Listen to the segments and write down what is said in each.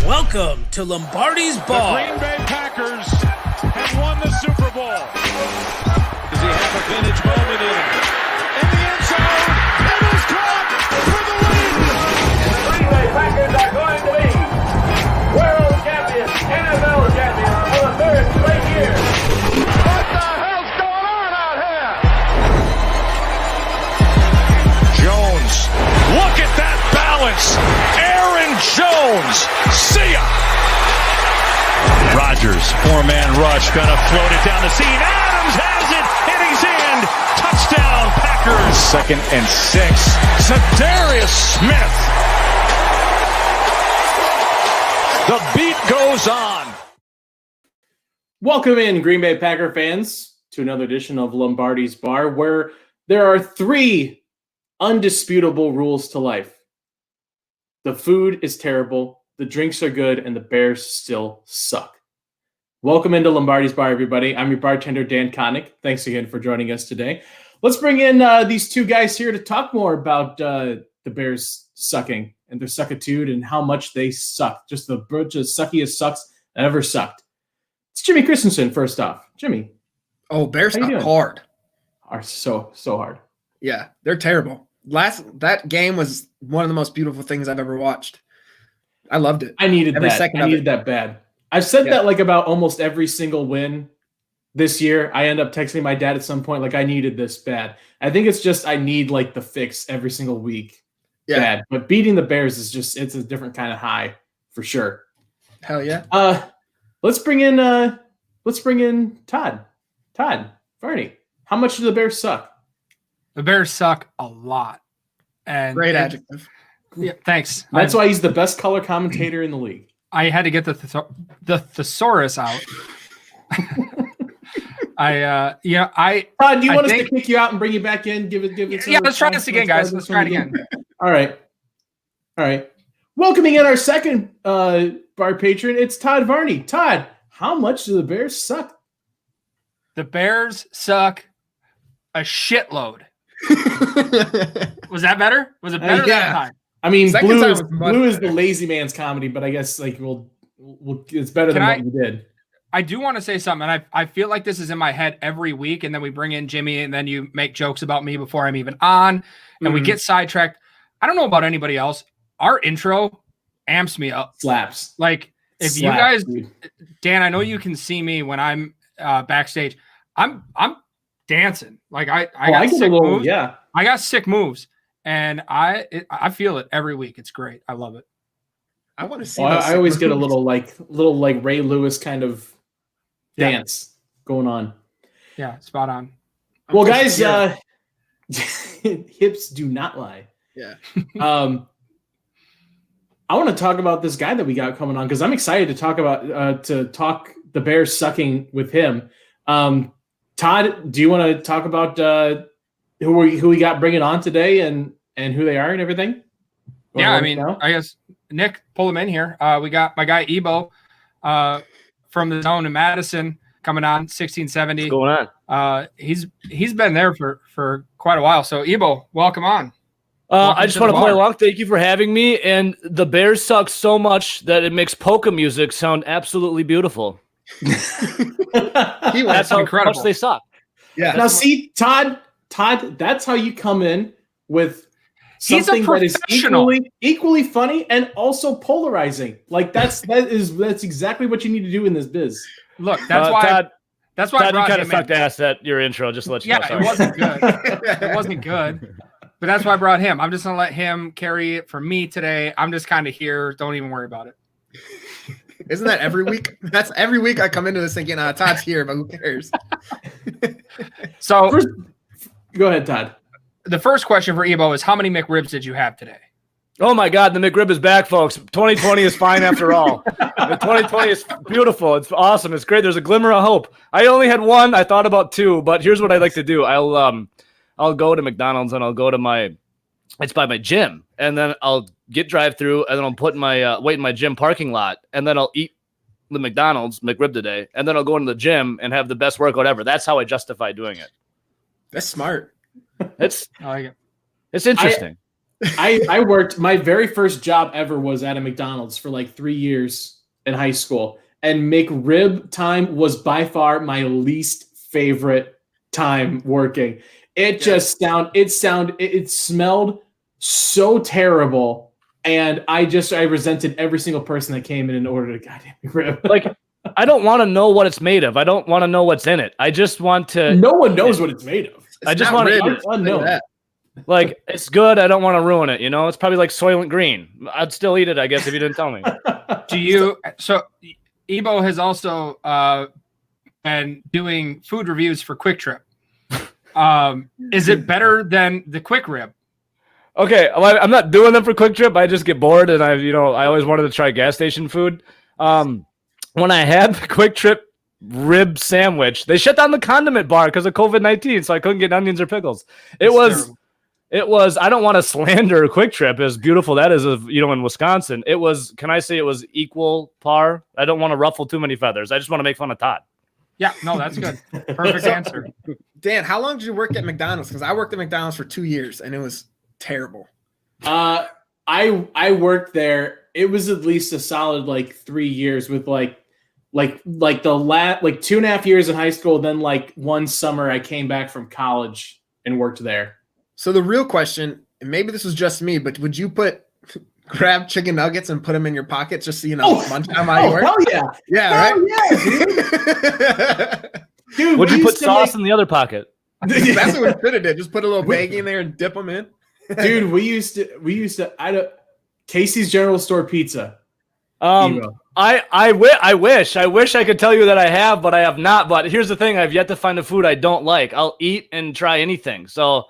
Welcome to Lombardi's Bar. The Green Bay Packers have won the Super Bowl. Does he have a vintage moment in the end zone? It is caught for the lead. The Green Bay Packers are going to be world champions, NFL champions for the third straight year. What the hell's going on out here? Jones, look at that balance. Aaron Jones, see ya. Rodgers, four-man rush, gonna float it down the seam. Adams has it, and he's in. Touchdown, Packers. 2nd and 6. Zadarius Smith. The beat goes on. Welcome in, Green Bay Packer fans, to another edition of Lombardi's Bar, where there are 3 undisputable rules to life. The food is terrible, the drinks are good, and the Bears still suck. Welcome into Lombardi's Bar, everybody. I'm your bartender, Dan Connick. Thanks again for joining us today. Let's bring in these 2 guys here to talk more about the Bears sucking and their suckitude and how much they suck. Just the bunch of suckiest sucks that ever sucked. It's Jimmy Christensen, first off. Jimmy. Oh, Bears suck hard. Are so hard. Yeah, they're terrible. That game was one of the most beautiful things I've ever watched. I loved it. I needed every that. second I of needed it. that bad. I've said that like about almost every single win this year. I end up texting my dad at some point like I needed this bad. I think it's just I need like the fix every single week. Yeah. Bad. But beating the Bears is just it's a different kind of high for sure. Hell yeah. Let's bring in Todd. Todd, Varney. How much do the Bears suck? The Bears suck a lot. And great adjective. Yeah, thanks. That's why he's the best color commentator in the league. I had to get the thesaurus out. Todd, do you want us to kick you out and bring you back in? Give it. Yeah, let's try this again, guys. Let's try it again. All right. Welcoming in our second bar patron, it's Todd Varney. Todd, how much do the Bears suck? The Bears suck a shitload. Was that better? Was it better that time? I mean, Second Blue is the lazy man's comedy, but I guess like we'll it's better than what you did. I do want to say something. I feel like this is in my head every week, and then we bring in Jimmy, and then you make jokes about me before I'm even on, and we get sidetracked. I don't know about anybody else. Our intro amps me up. Slaps. Like if you guys, dude. Dan, I know you can see me when I'm backstage. I'm dancing. Like I got sick moves. Yeah, I got sick moves, and I feel it every week. It's great. I love it. I want to see. I always get a little like Ray Lewis kind of dance going on. Yeah, spot on. Well, guys, hips do not lie. Yeah. I want to talk about this guy that we got coming on because I'm excited to talk about the Bears sucking with him. Todd, do you want to talk about who we got bringing on today and who they are and everything? Yeah, I mean, I guess Nick, pull him in here. We got my guy Ebo from the zone in Madison coming on 1670. What's going on? He's been there for quite a while. So Ebo, welcome on. I just want to play along. Thank you for having me. And the Bears suck so much that it makes polka music sound absolutely beautiful. That's how incredible. much they suck. Yeah. Now see, Todd, that's how you come in with something that is equally funny and also polarizing. Like that's exactly what you need to do in this biz. Look, that's why Todd, I brought you kind of sucked ass at your intro. Just to let you know. Yeah, it wasn't good. It wasn't good. But that's why I brought him. I'm just gonna let him carry it for me today. I'm just kind of here. Don't even worry about it. Isn't that every week? That's every week I come into this thinking, Todd's here, but who cares? So go ahead, Todd. The first question for Ebo is how many McRibs did you have today? Oh my God, the McRib is back, folks. 2020 is fine after all. The 2020 is beautiful. It's awesome. It's great. There's a glimmer of hope. I only had one. I thought about 2, but here's what I like to do. I'll go to McDonald's and I'll go to it's by my gym, and then I'll get drive-through, and then I'll put my wait in my gym parking lot, and then I'll eat the McDonald's McRib today, and then I'll go into the gym and have the best workout ever. That's how I justify doing it. That's smart. It's I like it. It's interesting. I worked, my very first job ever was at a McDonald's for like 3 years in high school. And McRib time was by far my least favorite time working. It smelled so terrible. And I resented every single person that came in and ordered a goddamn McRib. Like, I don't want to know what it's made of. I don't want to know what's in it. I just want to. No one knows what it's made of. I just want to. Unknown. Like, it's good. I don't want to ruin it. It's probably like Soylent Green. I'd still eat it, I guess, if you didn't tell me. So Ebo has also been doing food reviews for Quick Trip. Is it better than the Quick Rib? Okay, well, I'm not doing them for Quick Trip. I just get bored, and I always wanted to try gas station food. When I had the Quick Trip rib sandwich, they shut down the condiment bar because of COVID-19, so I couldn't get onions or pickles. It was. I don't want to slander Quick Trip, as beautiful that is, in Wisconsin. It was. Can I say it was equal par? I don't want to ruffle too many feathers. I just want to make fun of Todd. Yeah, no, that's good. Perfect answer. Dan, how long did you work at McDonald's? Because I worked at McDonald's for 2 years, and it was terrible. I worked there. It was at least a solid like 3 years with like the 2.5 years in high school. Then like one summer I came back from college and worked there. So the real question, and maybe this was just me, but would you grab chicken nuggets and put them in your pocket just so lunchtime while you work? Hell yeah. Yeah, hell right? Yeah, dude. Would you put sauce in the other pocket? That's what we did. Just put a little baggie in there and dip them in. Dude, we used to Casey's General Store pizza. I wish I could tell you that I have, but I have not. But here's the thing: I've yet to find a food I don't like. I'll eat and try anything. So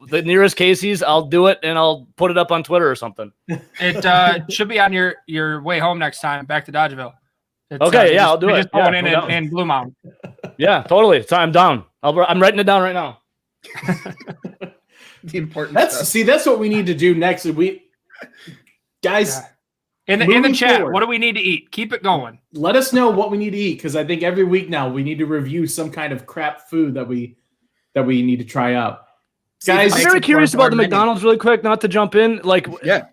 the nearest Casey's, I'll do it and I'll put it up on Twitter or something. It should be on your way home next time back to Dodgeville. Okay, I'll do it. Just going in Blue Mountain. Yeah, totally. So I'm down. I'm writing it down right now. The important that's what we need to do next. Guys, in the chat, forward, what do we need to eat? Keep it going. Let us know what we need to eat, because I think every week now we need to review some kind of crap food that we need to try out. Guys, I'm very curious about the McDonald's really quick, not to jump in.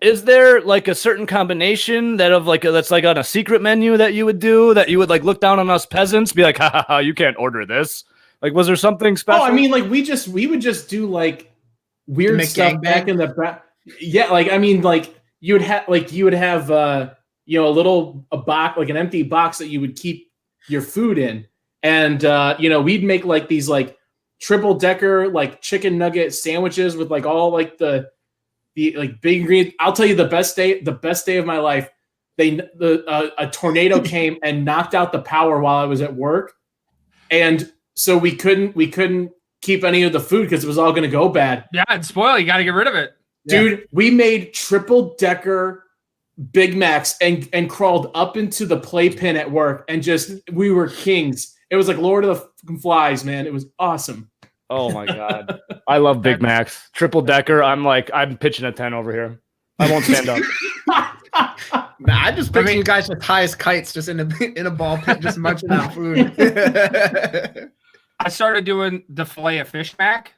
Is there like a certain combination that's like on a secret menu that you would do, that you would like look down on us peasants, be like, ha, you can't order this? Like, was there something special? Oh, I mean, like we would just do like weird stuff back in the back. Yeah, like I mean, like you would have a box, like an empty box that you would keep your food in, and we'd make like these like triple decker like chicken nugget sandwiches with like all like the like big ingredients. I'll tell you the best day of my life. A tornado came and knocked out the power while I was at work, and so we couldn't keep any of the food because it was all going to go bad. Yeah, it's spoiled. You got to get rid of it. Dude, we made triple decker Big Macs and crawled up into the playpen at work, and we were kings. It was like Lord of the Flies, man. It was awesome. Oh my God. I love Big Macs. Triple decker. I'm pitching a 10 over here. I won't stand up. I just picture you guys with high as kites, just in a ball pit, just munching on food. I started doing the filet of fish mac.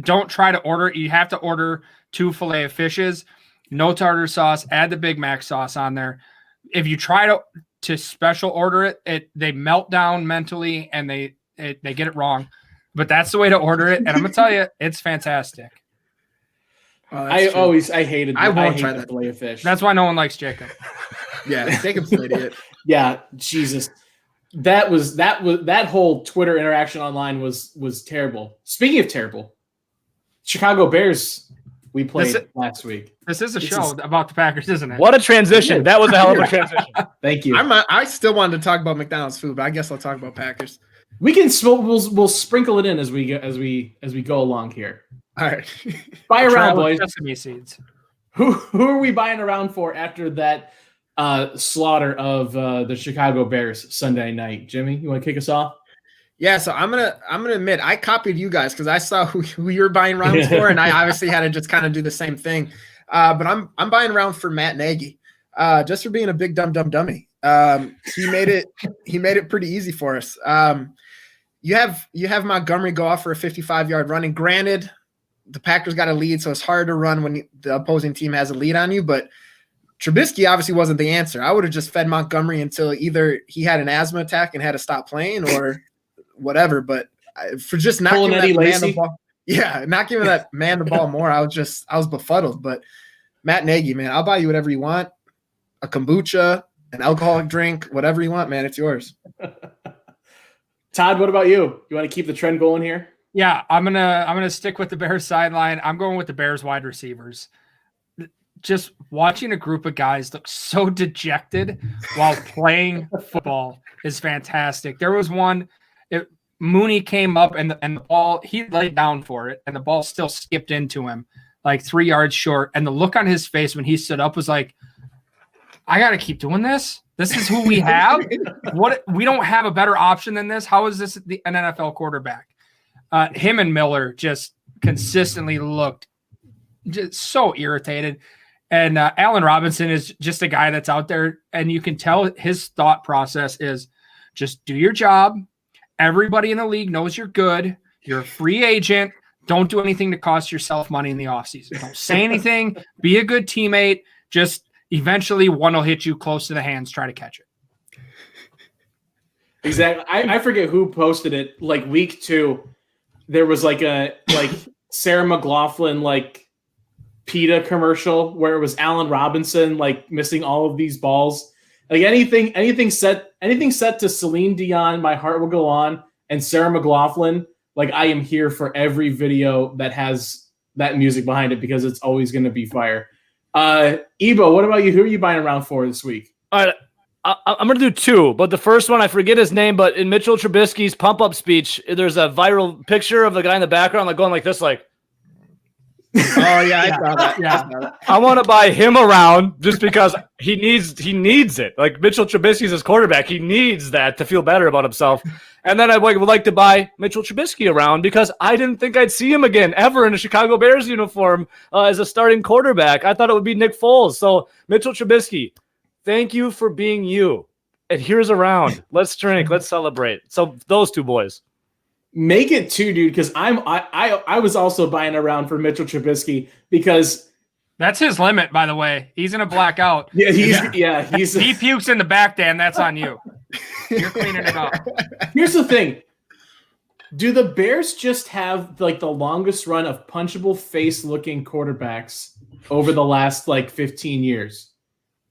Don't try to order it. You have to order 2 filet of fishes, no tartar sauce, add the Big Mac sauce on there. If you try to special order it, they melt down mentally and they get it wrong. But that's the way to order it. And I'm going to tell you, it's fantastic. Oh, I hated the filet of fish. That's why no one likes Jacob. Yeah, Jacob's an idiot. Yeah, Jesus. That whole Twitter interaction online was terrible. Speaking of terrible, Chicago Bears, we played last week. This is a show about the Packers, isn't it? What a transition. That was a hell of a transition. Thank you. I still wanted to talk about McDonald's food, but I guess I'll talk about Packers. We'll sprinkle it in as we go along here. All right. Buy around, boys. Sesame seeds. Who are we buying around for after that slaughter of the Chicago Bears Sunday night? Jimmy, you want to kick us off? Yeah, so I'm gonna admit I copied you guys because I saw who you were buying rounds for, and I obviously had to just kind of do the same thing. But I'm buying around for Matt Nagy, just for being a big dumb dummy. He made it pretty easy for us. You have Montgomery go off for a 55-yard running. Granted, the Packers got a lead, so it's hard to run when the opposing team has a lead on you. But Trubisky obviously wasn't the answer. I would have just fed Montgomery until either he had an asthma attack and had to stop playing or whatever. But for just not giving that man the ball, not giving that man the ball more, I was befuddled. But Matt Nagy, man, I'll buy you whatever you want, a kombucha, an alcoholic drink, whatever you want, man, it's yours. Todd, what about you? You want to keep the trend going here? Yeah, I'm gonna stick with the Bears sideline. I'm going with the Bears wide receivers. Just watching a group of guys look so dejected while playing football is fantastic. There was one, Mooney came up and the ball, he laid down for it, and the ball still skipped into him like 3 yards short. And the look on his face when he stood up was like, I got to keep doing this. This is who we have. We don't have a better option than this. How is this an NFL quarterback? Him and Miller just consistently looked just so irritated. And Allen Robinson is just a guy that's out there, and you can tell his thought process is just do your job. Everybody in the league knows you're good. You're a free agent. Don't do anything to cost yourself money in the offseason. Don't say anything. Be a good teammate. Just eventually one will hit you close to the hands. Try to catch it. Exactly. I forget who posted it. Like week 2, there was like Sarah McLachlan PETA commercial where it was Allen Robinson missing all of these balls. Like anything set to Celine Dion, My Heart Will Go On, and Sarah McLachlan. I am here for every video that has that music behind it because it's always going to be fire. Ebo, what about you? Who are you buying around for this week? All right, I'm going to do 2, but the first one, I forget his name, but in Mitchell Trubisky's pump-up speech, there's a viral picture of the guy in the background going like this, like. Oh, yeah, I saw that. Yeah. I want to buy him around just because he needs it. Like Mitchell Trubisky's his quarterback. He needs that to feel better about himself. And then I would like to buy Mitchell Trubisky around because I didn't think I'd see him again ever in a Chicago Bears uniform as a starting quarterback. I thought it would be Nick Foles. So Mitchell Trubisky, thank you for being you. And here's around. Let's drink. Let's celebrate. So those 2 boys. Make it 2, dude, because I was also buying around for Mitchell Trubisky because that's his limit, by the way. He's in a blackout. Yeah, he's he pukes in the back, Dan. That's on you. You're cleaning it up. Here's the thing. Do the Bears just have the longest run of punchable face looking quarterbacks over the last 15 years?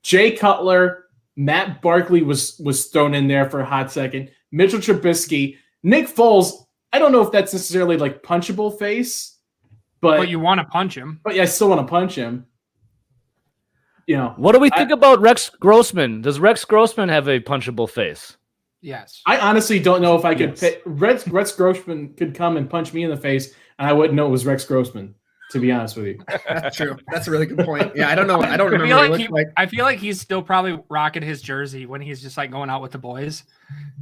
Jay Cutler, Matt Barkley was thrown in there for a hot second. Mitchell Trubisky, Nick Foles. I don't know if that's necessarily punchable face, but you want to punch him. But yeah, I still want to punch him. What do we think about Rex Grossman? Does Rex Grossman have a punchable face? Yes. I honestly don't know if I could pick. Rex Grossman could come and punch me in the face, and I wouldn't know it was Rex Grossman, to be honest with you. That's true. That's a really good point. Yeah, I don't know. I don't remember what he looked like. I feel like he's still probably rocking his jersey when he's just going out with the boys.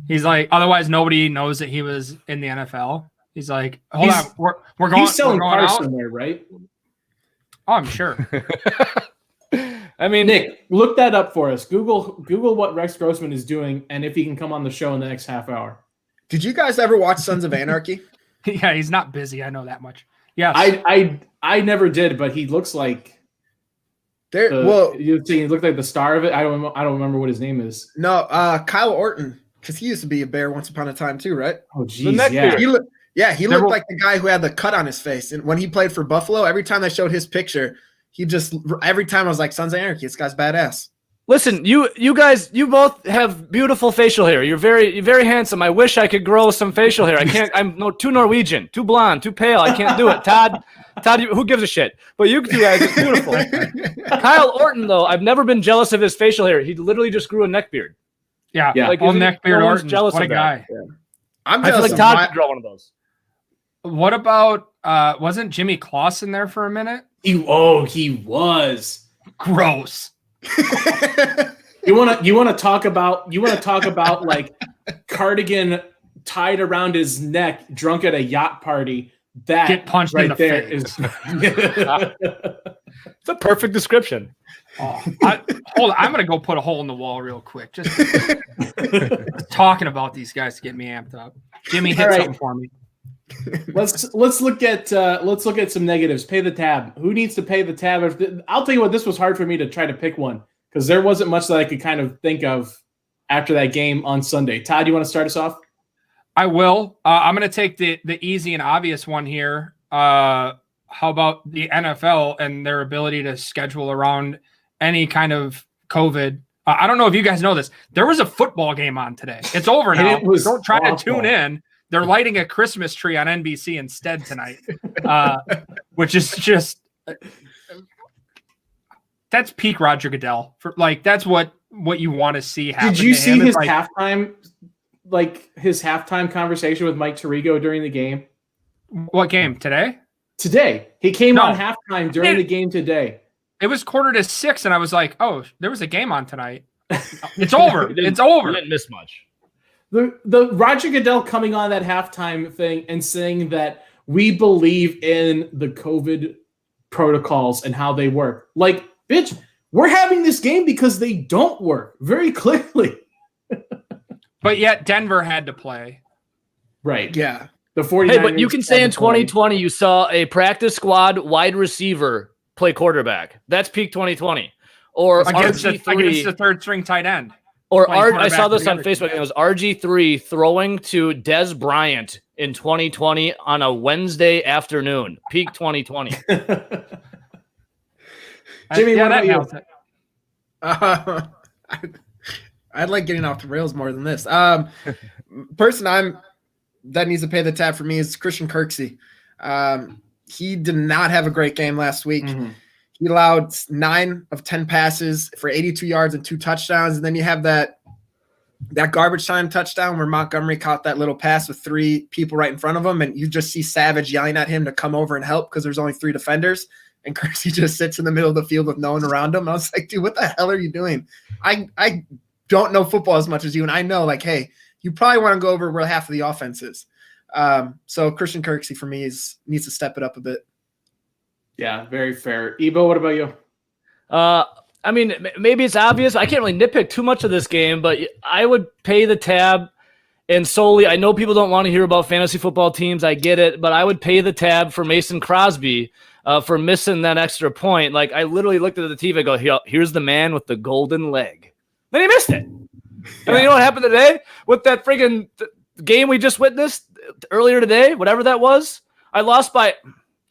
He's otherwise nobody knows that he was in the NFL. He's like, hold on, we're going. He's selling going cars out somewhere, right? Oh, I'm sure. I mean, Nick, look that up for us. Google what Rex Grossman is doing, and if he can come on the show in the next half hour. Did you guys ever watch Sons of Anarchy? Yeah, he's not busy. I know that much. Yeah, I never did, but he looks like. You think he looked like the star of it? I don't remember what his name is. No, Kyle Orton, because he used to be a Bear once upon a time too, right? Oh, geez, yeah. He looked like the guy who had the cut on his face, and when he played for Buffalo, every time they showed his picture, every time I was like, "Sons of Anarchy, this guy's badass." Listen, you guys, you both have beautiful facial hair. You're very handsome. I wish I could grow some facial hair. I can't. I'm too Norwegian, too blonde, too pale. I can't do it. Todd, who gives a shit? But you two guys are beautiful. Kyle Orton, though, I've never been jealous of his facial hair. He literally just grew a neck beard. Yeah. Full neck beard Orton. Jealous what of a guy. Yeah. I feel like Todd could grow one of those. What about wasn't Jimmy Clausen there for a minute? He was gross. You want to talk about cardigan tied around his neck, drunk at a yacht party. That get punched right in the there face. It's a perfect description. Hold on, I'm gonna go put a hole in the wall real quick. Just talking about these guys to get me amped up. Jimmy, hit something for me. Let's look at some negatives. Pay the tab. Who needs to pay the tab? I'll tell you what. This was hard for me to try to pick one because there wasn't much that I could kind of think of after that game on Sunday. Todd, you want to start us off? I will. I'm going to take the easy and obvious one here. How about the NFL and their ability to schedule around any kind of COVID? I don't know if you guys know this. There was a football game on today. It's over now. Don't try to tune in. They're lighting a Christmas tree on NBC instead tonight, which is just that's peak Roger Goodell. That's what you want to see happen. Did you see his halftime? His halftime conversation with Mike Tirico during the game? What game? Today? Today. He came on halftime during the game today. It was 5:45, and I was like, oh, there was a game on tonight. It's over. It's over. You didn't miss much. The Roger Goodell coming on that halftime thing and saying that we believe in the COVID protocols and how they work. Like, bitch, we're having this game because they don't work very clearly. But yet Denver had to play. Right. Yeah. The 49ers. Hey, but you can say in 2020 you saw a practice squad wide receiver play quarterback. That's peak 2020 or against RG3 the third string tight end. Or I saw this on Facebook. It was RG3 throwing to Des Bryant in 2020 on a Wednesday afternoon. Peak 2020. Jimmy, what about you? I'd like getting off the rails more than this. Person that needs to pay the tab for me is Christian Kirksey. He did not have a great game last week. Mm-hmm. He allowed 9 of 10 passes for 82 yards and 2 touchdowns. And then you have that garbage time touchdown where Montgomery caught that little pass with 3 people right in front of him. And you just see Savage yelling at him to come over and help because there's only 3 defenders. And Kirksey just sits in the middle of the field with no one around him. And I was like, dude, what the hell are you doing? I don't know football as much as you. And I know, like, hey, you probably want to go over where half of the offense is. So Christian Kirksey for me needs to step it up a bit. Yeah, very fair. Ebo, what about you? I mean, maybe it's obvious. I can't really nitpick too much of this game, but I would pay the tab and solely, I know people don't want to hear about fantasy football teams. I get it, but I would pay the tab for Mason Crosby for missing that extra point. Like, I literally looked at the TV and go, here's the man with the golden leg. Then he missed it. And then you know what happened today with that friggin' game we just witnessed earlier today, whatever that was? I lost by,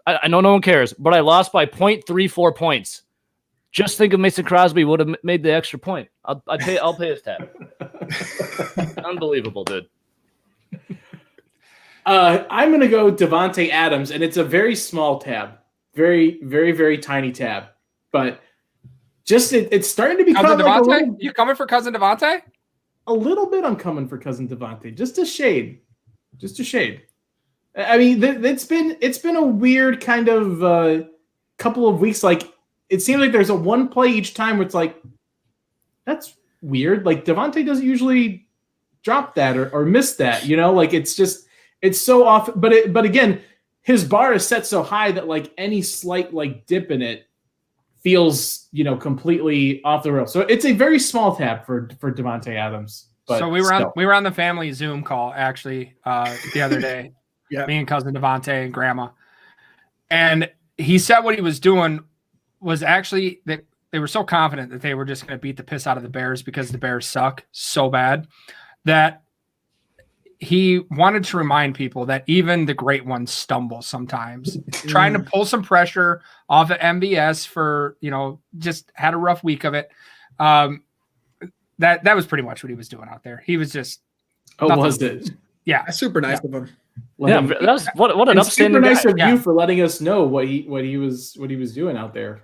I know no one cares, but I lost by 0.34 points. Just think if Mason Crosby would have made the extra point. I'll pay his tab. Unbelievable, dude. I'm going to go Devontae Adams, and it's a very small tab. Very, very, very tiny tab. But just it's starting to become Cousin like Devontae? You coming for Cousin Devontae? A little bit I'm coming for Cousin Devontae. Just a shade. Just a shade. I mean, it's been a weird kind of couple of weeks. Like, it seems like there's a one play each time where it's like, that's weird. Like, Devontae doesn't usually drop that or miss that, you know? Like, it's so off. But again, his bar is set so high that, like, any slight, like, dip in it feels, you know, completely off the rails. So it's a very small tab for Devontae Adams. But so we were on the family Zoom call, actually, the other day. Yeah, me and Cousin Devontae and Grandma. And he said what he was doing was actually that they were so confident that they were just going to beat the piss out of the Bears because the Bears suck so bad that he wanted to remind people that even the great ones stumble sometimes. Trying to pull some pressure off of MVS for, you know, just had a rough week of it. That was pretty much what he was doing out there. He was just was it? Yeah, that's super nice of him. That's what an upstanding super nice guy. of you for letting us know what he was doing out there.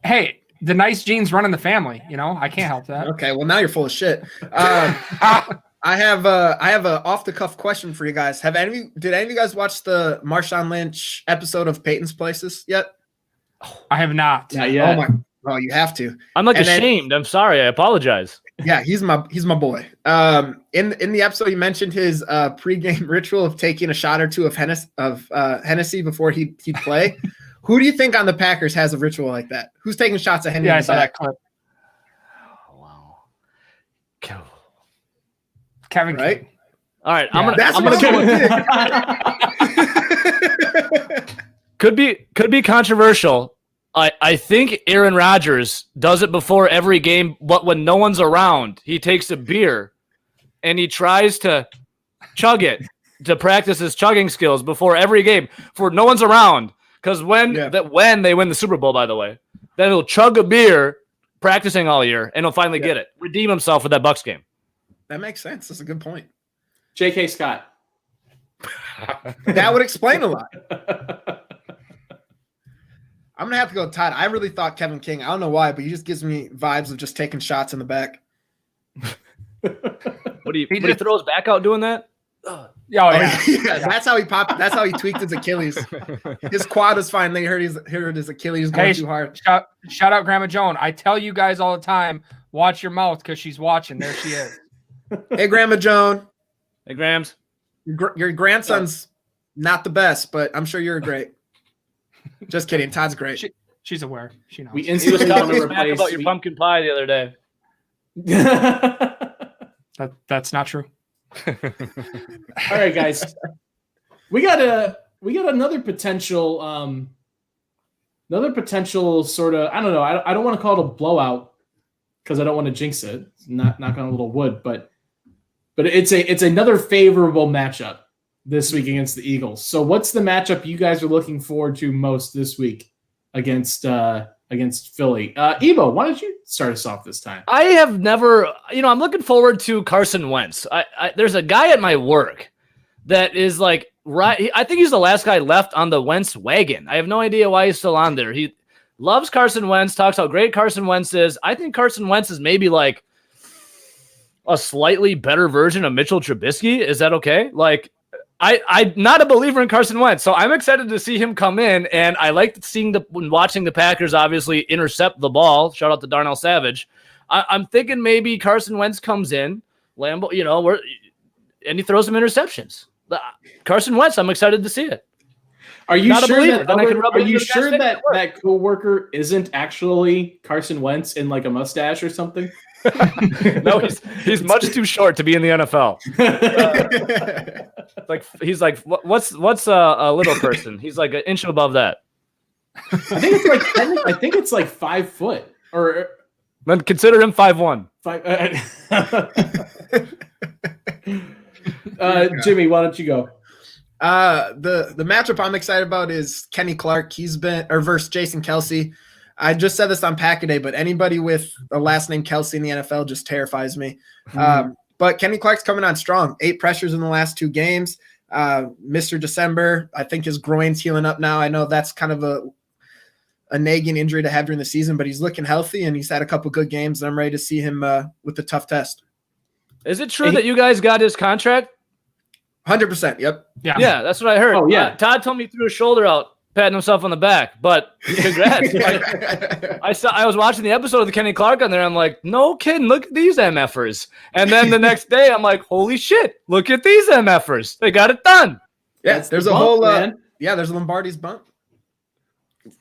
Hey, the nice genes running the family. You know, I can't help that. Okay, well now you're full of shit. I have a off the cuff question for you guys. Did any of you guys watch the Marshawn Lynch episode of Peyton's Places yet? I have not. Not yet. Oh, you have to. I'm ashamed. I'm sorry. I apologize. Yeah, he's my boy. In the episode, he mentioned his pregame ritual of taking a shot or two of Hennessy before he'd play. Who do you think on the Packers has a ritual like that? Who's taking shots of Hennessy? Yeah, I saw that clip. Oh, wow. Kevin, right? All right, I'm gonna Could be controversial. I think Aaron Rodgers does it before every game, but when no one's around, he takes a beer and he tries to chug it to practice his chugging skills before every game for no one's around. Because when they win the Super Bowl, by the way, then he'll chug a beer practicing all year and he'll finally get it. Redeem himself for that Bucs game. That makes sense. That's a good point. J.K. Scott. That would explain a lot. I'm going to have to go Todd. I really thought Kevin King. I don't know why, but he just gives me vibes of just taking shots in the back. What do he throw his back out doing that? Yeah. That's how he popped. That's how he tweaked his Achilles. His quad was fine. They heard his Achilles going too hard. Shout out Grandma Joan. I tell you guys all the time, watch your mouth because she's watching. There she is. Hey, Grandma Joan. Hey, Grams. Your grandson's not the best, but I'm sure you're great. Just kidding. Todd's great. She's aware. She knows. He was talking smack about your pumpkin pie the other day. That's not true. All right, guys. We got another potential sort of, I don't know. I don't want to call it a blowout because I don't want to jinx it. Knock on a little wood, but it's another favorable matchup this week against the Eagles. So what's the matchup you guys are looking forward to most this week against Philly? Ebo, why don't you start us off this time? I have never, I'm looking forward to Carson Wentz. There's a guy at my work that is like, right. I think he's the last guy left on the Wentz wagon. I have no idea why he's still on there. He loves Carson Wentz, talks how great Carson Wentz is. I think Carson Wentz is maybe like a slightly better version of Mitchell Trubisky. Is that okay? Like, I'm not a believer in Carson Wentz, so I'm excited to see him come in, and I like watching the Packers obviously intercept the ball. Shout out to Darnell Savage. I'm thinking maybe Carson Wentz comes in, Lambeau, and he throws some interceptions. Carson Wentz, I'm excited to see it. Are you sure that coworker isn't actually Carson Wentz in like a mustache or something? No, he's much too short to be in the NFL. What's a little person? He's like an inch above that. I think it's like 5 foot or. Then consider him 5'1". Jimmy, why don't you go? The matchup I'm excited about is Kenny Clark. He's been versus Jason Kelsey. I just said this on Pack a Day, but anybody with a last name Kelsey in the NFL just terrifies me. But Kenny Clark's coming on strong. 8 pressures in the last 2 games. Mr. December, I think his groin's healing up now. I know that's kind of a nagging injury to have during the season, but he's looking healthy and he's had a couple good games. And I'm ready to see him with the tough test. Is it true that you guys got his contract? 100%. Yep. Yeah, that's what I heard. Oh, yeah. Todd told me he threw his shoulder out, patting himself on the back, but congrats. I was watching the episode of the Kenny Clark on there. I'm like, no kidding, look at these MFers. And then the next day I'm like, holy shit, look at these MFers. They got it done. Yeah, there's a whole there's Lombardi's bump.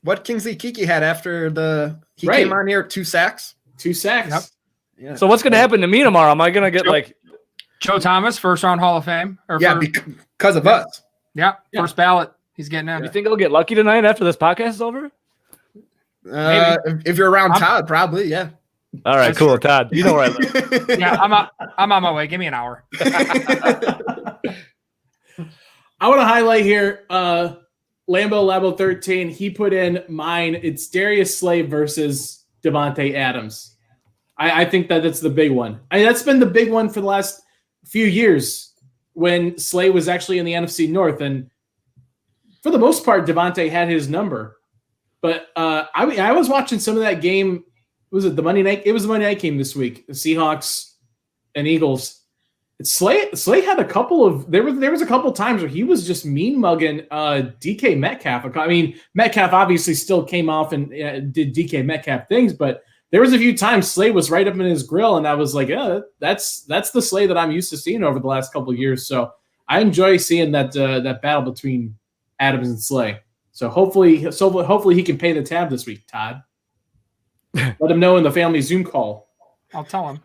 What Kingsley Kiki had after he came on here, 2 sacks. 2 sacks. Yep. Yeah. So what's going to happen to me tomorrow? Am I going to get like Joe Thomas, first round Hall of Fame? Because of us. Yeah, first ballot. He's getting in. You think I'll get lucky tonight after this podcast is over? If you're around Todd, probably, yeah. All right, cool, Todd. You know where I live. Yeah, I'm on my way. Give me an hour. I want to highlight here Lambeau 13. He put in mine. It's Darius Slay versus Devontae Adams. I think that's the big one. That's been the big one for the last few years when Slay was actually in the NFC North. And for the most part, Devontae had his number. But I was watching some of that game. Was it the Monday night? It was the Monday night game this week. The Seahawks and Eagles. Slay had a couple of there was a couple times where he was just mean mugging DK Metcalf. I mean, Metcalf obviously still came off and did DK Metcalf things, but there was a few times Slay was right up in his grill, and I was like, yeah, that's the Slay that I'm used to seeing over the last couple of years. So I enjoy seeing that battle between Adams and Slay. So hopefully he can pay the tab this week, Todd. Let him know in the family Zoom call. I'll tell him.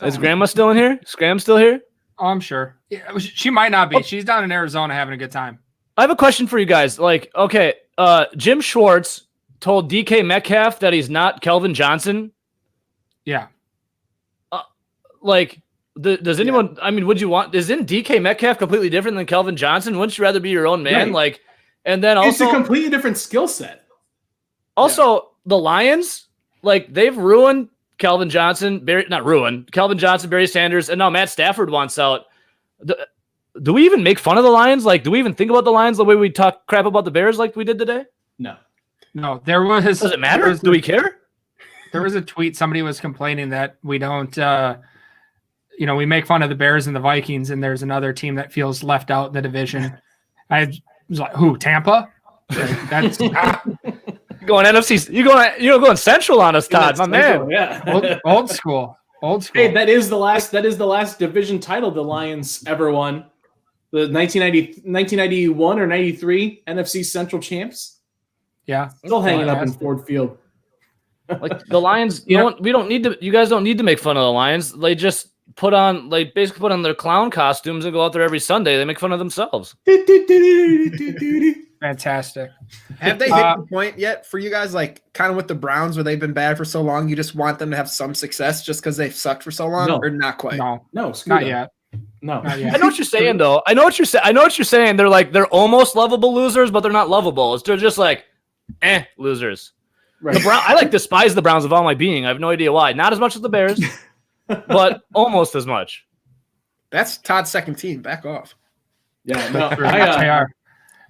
Is Grandma still in here? Is Graham still here? Oh, I'm sure. Yeah, she might not be. She's down in Arizona having a good time. I have a question for you guys. Like, okay, Jim Schwartz told DK Metcalf that he's not Kelvin Johnson. Yeah. Does anyone? I mean, isn't DK Metcalf completely different than Kelvin Johnson? Wouldn't you rather be your own man? Right. And then It's also a completely different skill set. Also, the Lions, they've ruined Kelvin Johnson, Kelvin Johnson, Barry Sanders, and now Matt Stafford wants out. Do we even make fun of the Lions? Do we even think about the Lions the way we talk crap about the Bears like we did today? No. There was. Does it matter? Do we care? There was a tweet. Somebody was complaining that we don't, we make fun of the Bears and the Vikings, and there's another team that feels left out in the division. I was like, who? Tampa? That's going NFC. You're going Central on us, Todd, my man. Yeah. Old school. Hey, that is the last division title the Lions ever won. The 1991 or 93 NFC Central champs. Yeah. Still hanging up in Ford Field. The Lions, you guys don't need to make fun of the Lions. They just basically put on their clown costumes and go out there every Sunday. They make fun of themselves. Fantastic. Have they hit the point yet for you guys, kind of with the Browns where they've been bad for so long, you just want them to have some success just because they've sucked for so long, or not quite? No, not yet. No, not yet. I know what you're saying, though. I know what you're saying. They're almost lovable losers, but they're not lovable. They're just losers. Right. I despise the Browns with all my being. I have no idea why. Not as much as the Bears, but almost as much. That's Todd's second team. Back off. Yeah, no, they are.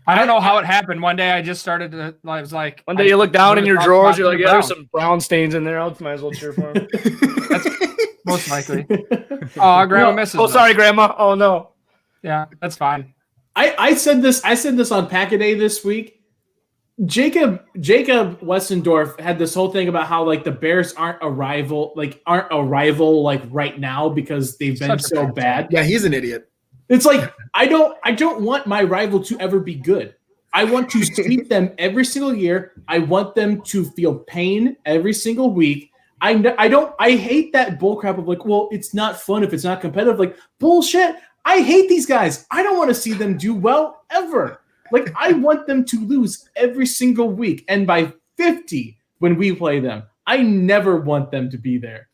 I don't know how it happened. One day I just started to. I was like, one day you look down in your drawers, you're like, yeah, there's some brown stains in there. I might as well cheer for him. That's most likely. Oh, Grandma misses. Oh, sorry, Grandma. Oh no. Yeah, that's fine. I said this on Pack a Day this week. Jacob Westendorf had this whole thing about how the Bears aren't a rival right now because they've been so bad. Yeah, he's an idiot. It's I don't want my rival to ever be good. I want to sweep them every single year. I want them to feel pain every single week. I hate that bullcrap of it's not fun if it's not competitive. Bullshit. I hate these guys. I don't want to see them do well ever. I want them to lose every single week. And by 50 when we play them, I never want them to be there.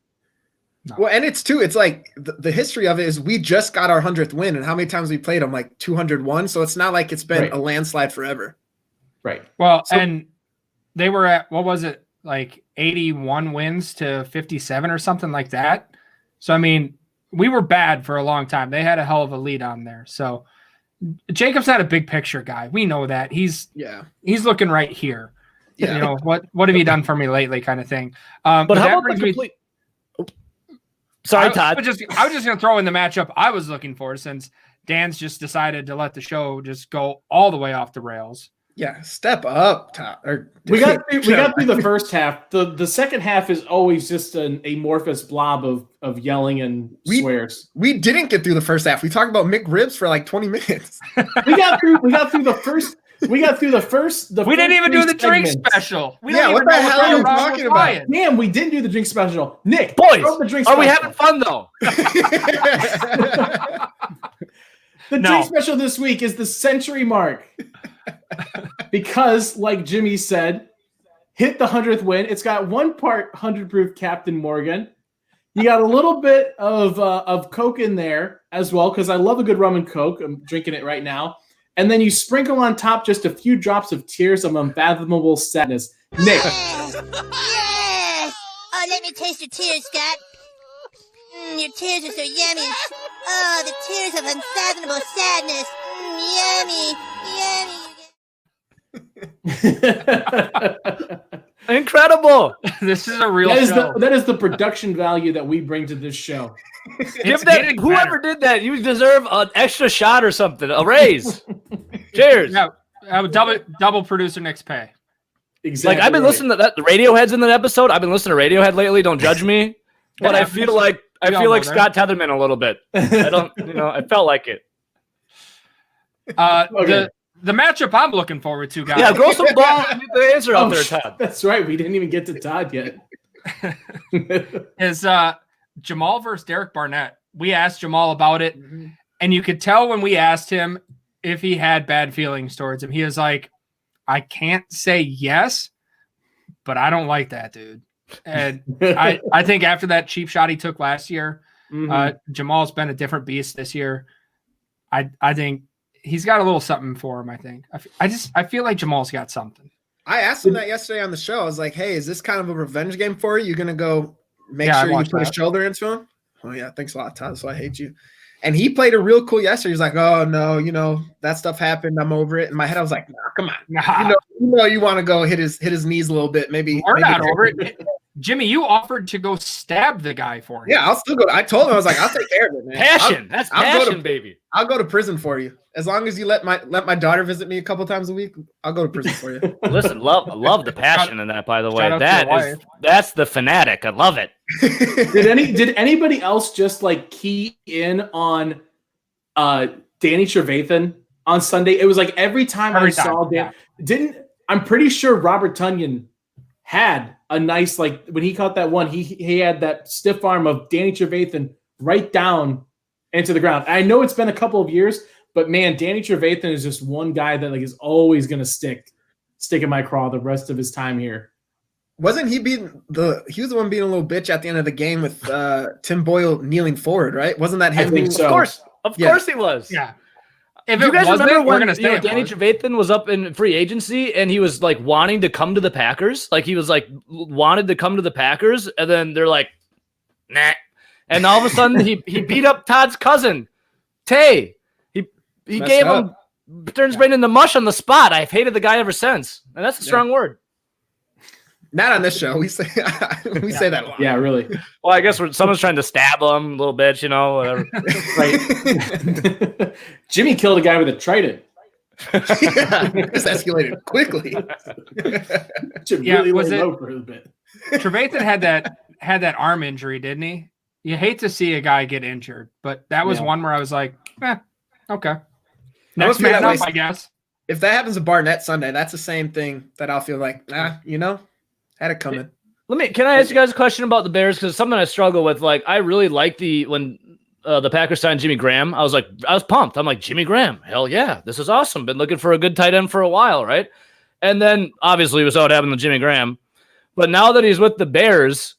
No. Well, and it's the history of it is we just got our 100th win, and how many times we played them? 201. So it's not like it's been a landslide forever. Right. Well, and they were at, what was it? 81 wins to 57 or something like that. So, I mean, we were bad for a long time. They had a hell of a lead on there. So Jacob's not a big picture guy. We know that. He's looking right here. Yeah. What have you done for me lately kind of thing. But how about the complete Sorry, Todd. I was just going to throw in the matchup I was looking for since Dan's just decided to let the show just go all the way off the rails. Yeah, step up, Todd. We got through the first half. The second half is always just an amorphous blob of yelling and swears. We didn't get through the first half. We talked about McRibs for 20 minutes. We got through the first. We didn't even do the drink special. What the hell are you talking about? Damn, we didn't do the drink special. Nick, boys, the drink are we having fun though? The drink special this week is the century mark. Because, like Jimmy said, hit the 100th win. It's got 1 part 100 proof Captain Morgan. You got a little bit of Coke in there as well, because I love a good rum and Coke. I'm drinking it right now. And then you sprinkle on top just a few drops of tears of unfathomable sadness. Nick. Yes! Oh, let me taste your tears, Scott. Your tears are so yummy. Oh, the tears of unfathomable sadness. Yummy. Incredible. This is a real show. That is the production value that we bring to this show. Whoever did that, you deserve an extra shot or something, a raise. Cheers. Yeah, double producer Nick's pay. Exactly. I've been listening to that. The Radiohead's in that episode. I've been listening to Radiohead lately. Don't judge me, but I feel like Scott Tetherman a little bit. I don't, I felt like it. Okay. The matchup I'm looking forward to, guys. Yeah, grow some ball and get the answer out there, Todd. That's right. We didn't even get to Todd yet. Is Jamal versus Derek Barnett. We asked Jamal about it, and you could tell when we asked him if he had bad feelings towards him. He was like, I can't say yes, but I don't like that dude. And I think after that cheap shot he took last year, Jamal's been a different beast this year. I think he's got a little something for him. I think I feel like Jamal's got something. I asked him that yesterday on the show. I was like, "Hey, is this kind of a revenge game for you? You're gonna go make sure you put a shoulder into him?" Oh yeah, thanks a lot, Todd. So I hate you. And he played it real cool yesterday. He's like, "Oh no, that stuff happened. I'm over it." In my head, I was like, "Nah, come on. You want to go hit his knees a little bit. Maybe we're not over it." Jimmy, you offered to go stab the guy for him. Yeah, I'll still go. I told him, I was like, I'll take care of it, man. Passion. That's passion, baby. I'll go to prison for you. As long as you let my daughter visit me a couple times a week, I'll go to prison for you. Listen, love the passion in that, by the way. That's the fanatic. I love it. Did anybody else just like key in on Danny Trevathan on Sunday? It was like every time I saw Dan, I'm pretty sure Robert Tonyan had a nice, like when he caught that one, he had that stiff arm of Danny Trevathan right down into the ground. I know it's been a couple of years, but man, Danny Trevathan is just one guy that like is always going to stick in my craw the rest of his time here. Wasn't he he was the one being a little bitch at the end of the game with Tim Boyle kneeling forward, right? Wasn't that him? I think so. Of course he was. Yeah. If you guys remember when Danny Trevathan was up in free agency and he was like wanting to come to the Packers, like he was like wanted to come to the Packers, and then they're like, nah, and all of a sudden he beat up Todd's cousin, Tay. He gave him turns right into mush on the spot. I've hated the guy ever since, and that's a strong word. Not on this show. We say that a lot. Yeah, really. Well, I guess someone's trying to stab him a little bit, whatever. Right. Jimmy killed a guy with a trident. This escalated quickly. Really low for a bit. Trevathan had that arm injury, didn't he? You hate to see a guy get injured, but that was one where I was like, okay. Next man up, I guess. If that happens to Barnett Sunday, that's the same thing that I'll feel like, had it coming. Can I ask you guys a question about the Bears? Because something I struggle with. Like, I really like when the Packers signed Jimmy Graham. I was pumped. I'm like, Jimmy Graham, hell yeah, this is awesome. Been looking for a good tight end for a while, right? And then obviously we saw what happened to Jimmy Graham. But now that he's with the Bears,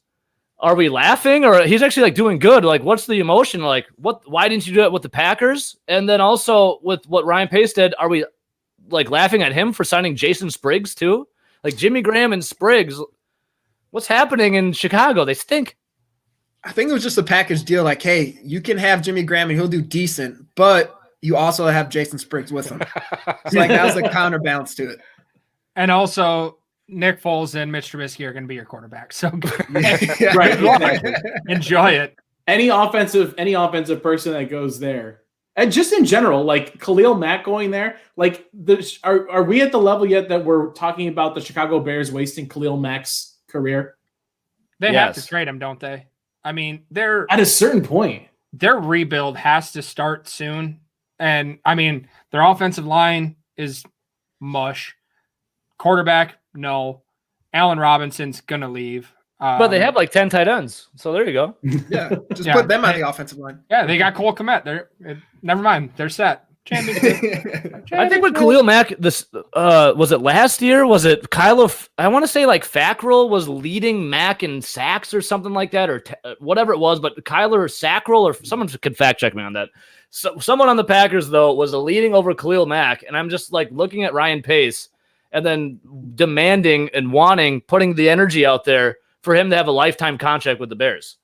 are we laughing or he's actually like doing good? Like, what's the emotion? Like, why didn't you do it with the Packers? And then also with what Ryan Pace did, are we like laughing at him for signing Jason Spriggs too? Like Jimmy Graham and Spriggs, what's happening in Chicago? They stink. I think it was just a package deal. Like, hey, you can have Jimmy Graham and he'll do decent, but you also have Jason Spriggs with him. It's like that was a counterbalance to it. And also, Nick Foles and Mitch Trubisky are going to be your quarterback. So right, enjoy it. Any offensive person that goes there. And just in general, like Khalil Mack going there, like are we at the level yet that we're talking about the Chicago Bears wasting Khalil Mack's career? They have to trade him, don't they? I mean, they're at a certain point. Their rebuild has to start soon. And I mean, their offensive line is mush. Quarterback, no. Allen Robinson's gonna leave. But they have like 10 tight ends, so there you go. Yeah, put them on the offensive line. Yeah, they got Cole Kmet. Never mind, they're set. Championship. I think with Khalil Mack, this was it last year? Was it Kylo? I want to say like Fackrell was leading Mack in sacks or something like that, or whatever it was. But Kyler Sackrell or someone could fact check me on that. So someone on the Packers though was leading over Khalil Mack, and I'm just like looking at Ryan Pace and then demanding and wanting, putting the energy out there for him to have a lifetime contract with the Bears.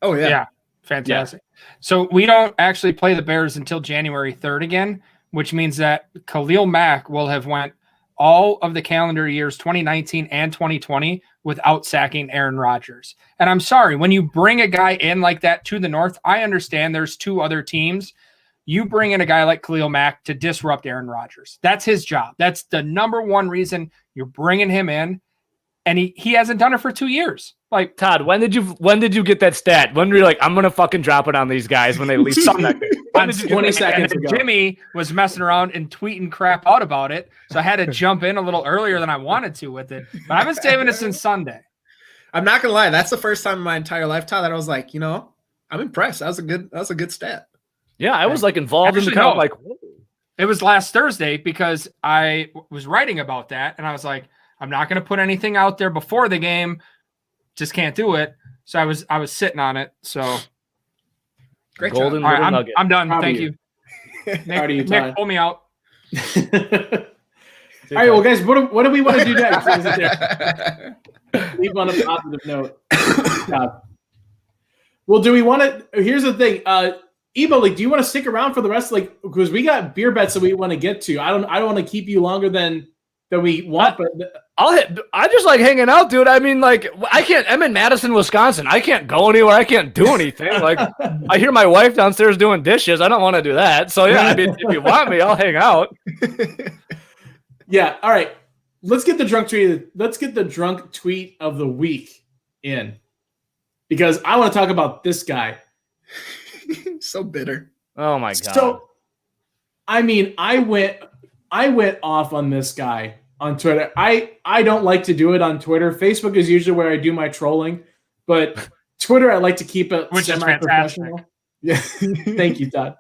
Oh, yeah. Yeah. Fantastic. Yeah. So we don't actually play the Bears until January 3rd again, which means that Khalil Mack will have went all of the calendar years 2019 and 2020 without sacking Aaron Rodgers. And I'm sorry, when you bring a guy in like that to the North, I understand there's two other teams. You bring in a guy like Khalil Mack to disrupt Aaron Rodgers. That's his job. That's the number one reason you're bringing him in. And he hasn't done it for 2 years. Like, Todd, when did you get that stat? When were you like, I'm gonna fucking drop it on these guys when they leave something? 20 seconds ago. Jimmy was messing around and tweeting crap out about it, so I had to jump in a little earlier than I wanted to with it. But I've been saving it since Sunday. I'm not gonna lie, that's the first time in my entire life, Todd, that I was like, I'm impressed. That was a good stat. Yeah, I was like involved in the count. Like, whoa. It was last Thursday because I was writing about that, and I was like, I'm not going to put anything out there before the game. Just can't do it. So I was sitting on it. So Great Golden job. all right, nugget. I'm done. Proud of Thank you. you. Proud of you, Nick, Todd. pull me out. All right, well, guys, what do we want to do next? Leave on a positive note. Well, do we want to? Here's the thing, Ebo, like, do you want to stick around for the rest? Like, because we got beer bets that we want to get to. I don't want to keep you longer than we want, but I just like hanging out, dude. I mean, like, I'm in Madison, Wisconsin. I can't go anywhere. I can't do anything. Like, I hear my wife downstairs doing dishes. I don't want to do that. So yeah, I mean, if you want me, I'll hang out. Yeah. All right. Let's get the drunk tweet. Let's get the drunk tweet of the week in, because I want to talk about this guy. So bitter. Oh my god. So, I mean, I went off on this guy on Twitter. I don't like to do it on Twitter. Facebook is usually where I do my trolling, but Twitter I like to keep it Which is semi-professional. Yeah. Thank you, Todd.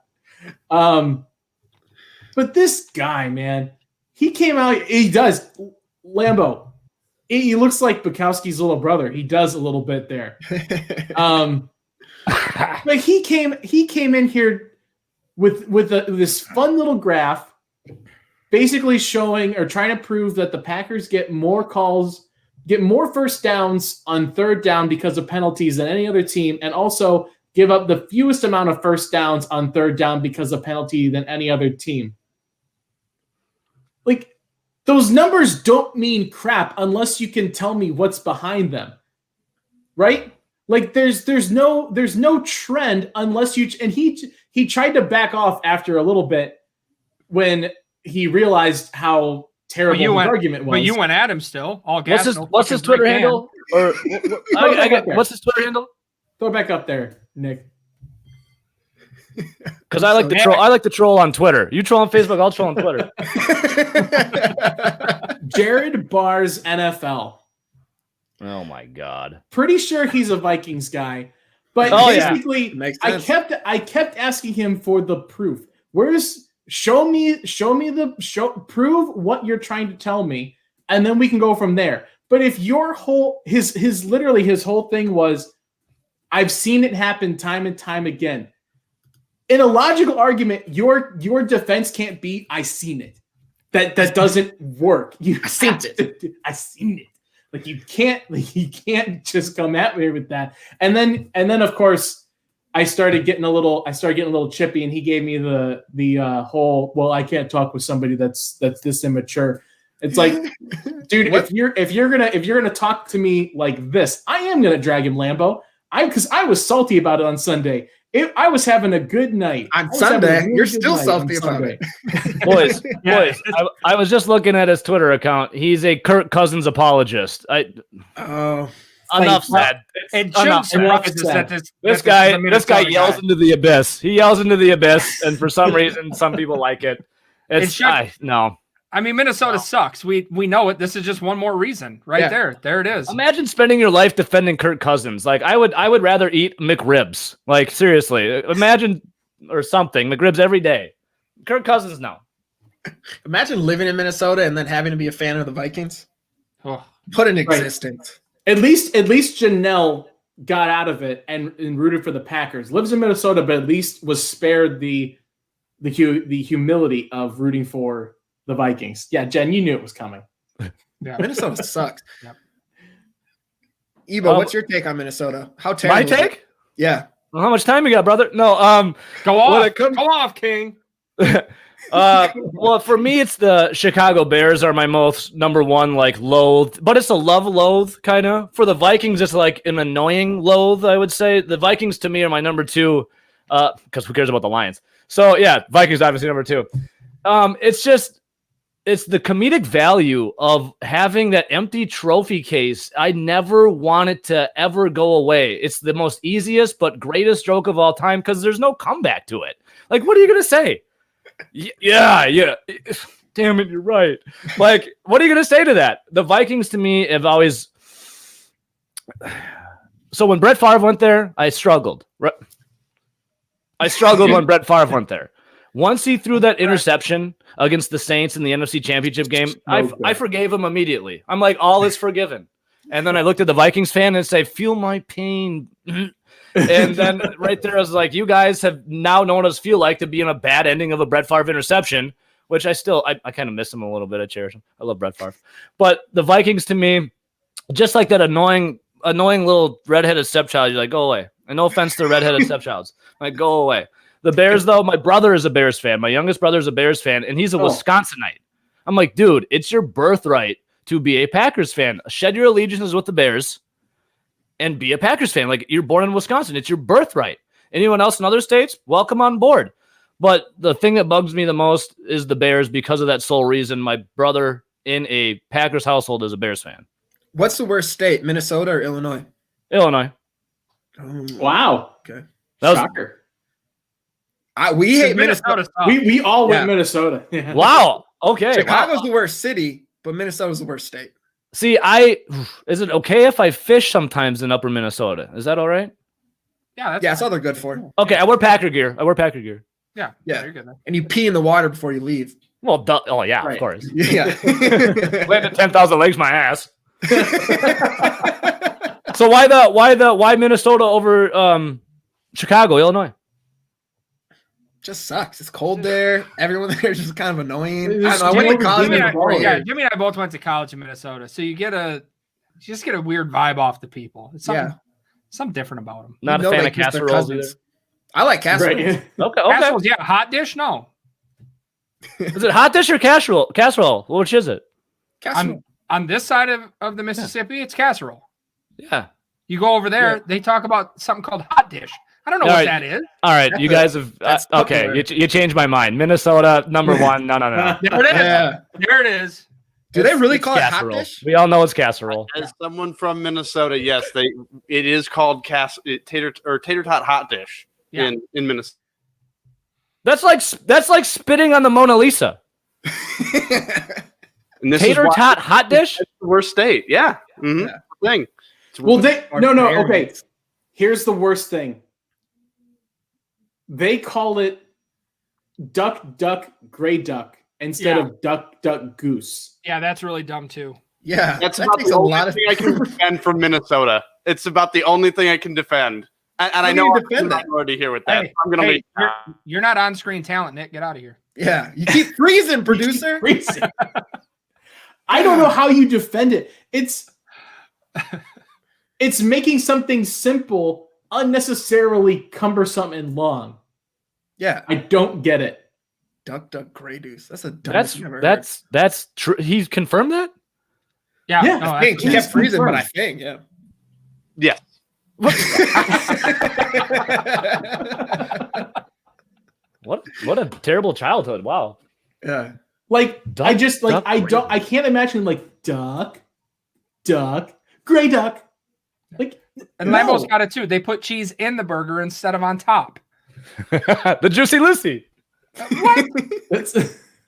But this guy, man, he came out. He does Lambeau. He looks like Bukowski's little brother. He does a little bit there. But he came in here with this fun little graph, basically showing or trying to prove that the Packers get more first downs on third down because of penalties than any other team, and also give up the fewest amount of first downs on third down because of penalty than any other team. Like, those numbers don't mean crap unless you can tell me what's behind them, right? Like, there's no trend unless you. And he tried to back off after a little bit when he realized how terrible his argument was. But you went at him still. All gas. What's his Twitter handle? Or what's his Twitter handle? Throw it back up there, Nick. Because I like to troll. I like to troll on Twitter. You troll on Facebook, I'll troll on Twitter. Jared Barr's NFL. Oh my god. Pretty sure he's a Vikings guy, but basically, I kept asking him for the proof. Show me prove what you're trying to tell me, and then we can go from there. But if your his whole thing was, I've seen it happen time and time again. In a logical argument, your defense can't be, I seen it. That doesn't work. I seen it. Like, you can't just come at me with that. And then of course I started getting a little chippy, and he gave me the whole, well, I can't talk with somebody that's this immature. It's like, dude, if you're gonna talk to me like this, I am gonna drag him Lambeau. Because I was salty about it on Sunday. I was having a good night. On Sunday, you're still salty about it. Boys, I was just looking at his Twitter account. He's a Kirk Cousins apologist. Enough said. It should surprise us that this guy yells into the abyss. He yells into the abyss, and for some reason, some people like it. No. I mean, Minnesota sucks. We know it. This is just one more reason, right there. There it is. Imagine spending your life defending Kirk Cousins. Like, I would rather eat McRibs. Like, seriously, imagine, or something, McRibs every day. Kirk Cousins, no. Imagine living in Minnesota and then having to be a fan of the Vikings. Oh. Put in existence. At least Janelle got out of it and rooted for the Packers. Lives in Minnesota, but at least was spared the humility of rooting for the Vikings. Yeah, Jen, you knew it was coming. Yeah, Minnesota sucks. Yep. Ebo, what's your take on Minnesota? How terrible? My take? Yeah. Well, how much time you got, brother? No. Go off, King. Well, for me, it's the Chicago Bears are my most number one, like, loathe, but it's a love-loathe kind of. For the Vikings, it's like an annoying loathe, I would say. The Vikings, to me, are my number two, because who cares about the Lions? So, yeah, Vikings obviously number two. It's the comedic value of having that empty trophy case. I never want it to ever go away. It's the most easiest but greatest joke of all time because there's no comeback to it. Like, what are you going to say? Yeah. Damn it, you're right. Like, what are you going to say to that? The Vikings, to me, have always... So when Brett Favre went there, I struggled. I struggled when Brett Favre went there. Once he threw that interception against the Saints in the NFC Championship game, I forgave him immediately. I'm like, all is forgiven. And then I looked at the Vikings fan and say, feel my pain. And then right there, I was like, you guys have now known what it feel like to be in a bad ending of a Brett Favre interception, which I kind of miss him a little bit. I cherish him. I love Brett Favre. But the Vikings, to me, just like that annoying little redheaded stepchild, you're like, go away. And no offense to redheaded stepchilds. Like, go away. The Bears, though, my brother is a Bears fan. My youngest brother is a Bears fan, and he's a Wisconsinite. I'm like, dude, it's your birthright to be a Packers fan. Shed your allegiances with the Bears and be a Packers fan. Like, you're born in Wisconsin. It's your birthright. Anyone else in other states, welcome on board. But the thing that bugs me the most is the Bears because of that sole reason. My brother in a Packers household is a Bears fan. What's the worst state, Minnesota or Illinois? Illinois. Wow. Okay. That was Shocker. We hate Minnesota. We all went Minnesota. Yeah. Wow. Okay. Chicago's the worst city, but Minnesota's the worst state. See, is it okay if I fish sometimes in upper Minnesota? Is that all right? Yeah, that's all they're good for. Okay, I wear Packer gear. Yeah, yeah. You're good then. And you pee in the water before you leave. Well, yeah, right. Of course. Yeah. Landed 10,000 legs my ass. So why Minnesota over Chicago, Illinois? Just sucks. It's cold there. Everyone there is just kind of annoying. I don't know. I went to college. Jimmy and I both went to college in Minnesota, so you just get a weird vibe off the people. It's something different about them. Not a fan of casseroles either. I like casseroles. Right. Okay. Casseroles, yeah. Hot dish, no. Is it hot dish or casserole? Casserole. Which is it? Casserole. On this side of the Mississippi, it's casserole. Yeah. You go over there, they talk about something called hot dish. I don't know what that is. All right, you guys have okay. You changed my mind. Minnesota number one. No. There it is. Yeah. There it is. Do they really call it casserole. hot dish? We all know it's casserole. As someone from Minnesota, yes, it is called tater tot hot dish in Minnesota. That's like spitting on the Mona Lisa. And this tater tot hot dish. It's the worst state. Yeah. Mm-hmm. Thing. Well, okay. Here's the worst thing. They call it duck, duck, gray duck instead of duck, duck, goose. Yeah, that's really dumb too. Yeah, that's about the only thing I can defend from Minnesota. It's about the only thing I can defend. And I know I'm not already here with that. I'm gonna be. You're not on-screen talent, Nick. Get out of here. Yeah, you keep freezing, producer. Freezing. I don't know how you defend it. It's making something simple unnecessarily cumbersome and long. Yeah, I don't get it. Duck, duck, gray goose. That's a dumbest thing I've ever heard. That's true. He's confirmed that. Yeah, no, I think he kept freezing, but I think yeah. What a terrible childhood. Wow. Yeah. Like duck, I can't imagine like duck, gray duck. Like and Lambeau's got it too. They put cheese in the burger instead of on top. The Juicy Lucy. What?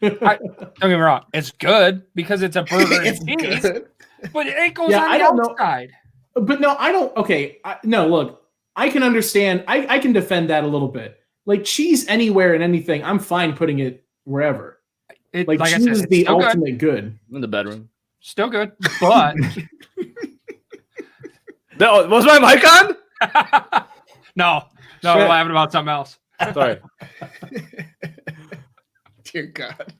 Don't get me wrong. It's good because it's a burger and cheese, but it goes on the outside. But no, I don't. Okay, no. Look, I can understand. I can defend that a little bit. Like cheese anywhere and anything, I'm fine putting it wherever. Like cheese is the ultimate good. In the bedroom. Still good, but was my mic on? No, we're laughing about something else. Sorry. Dear God.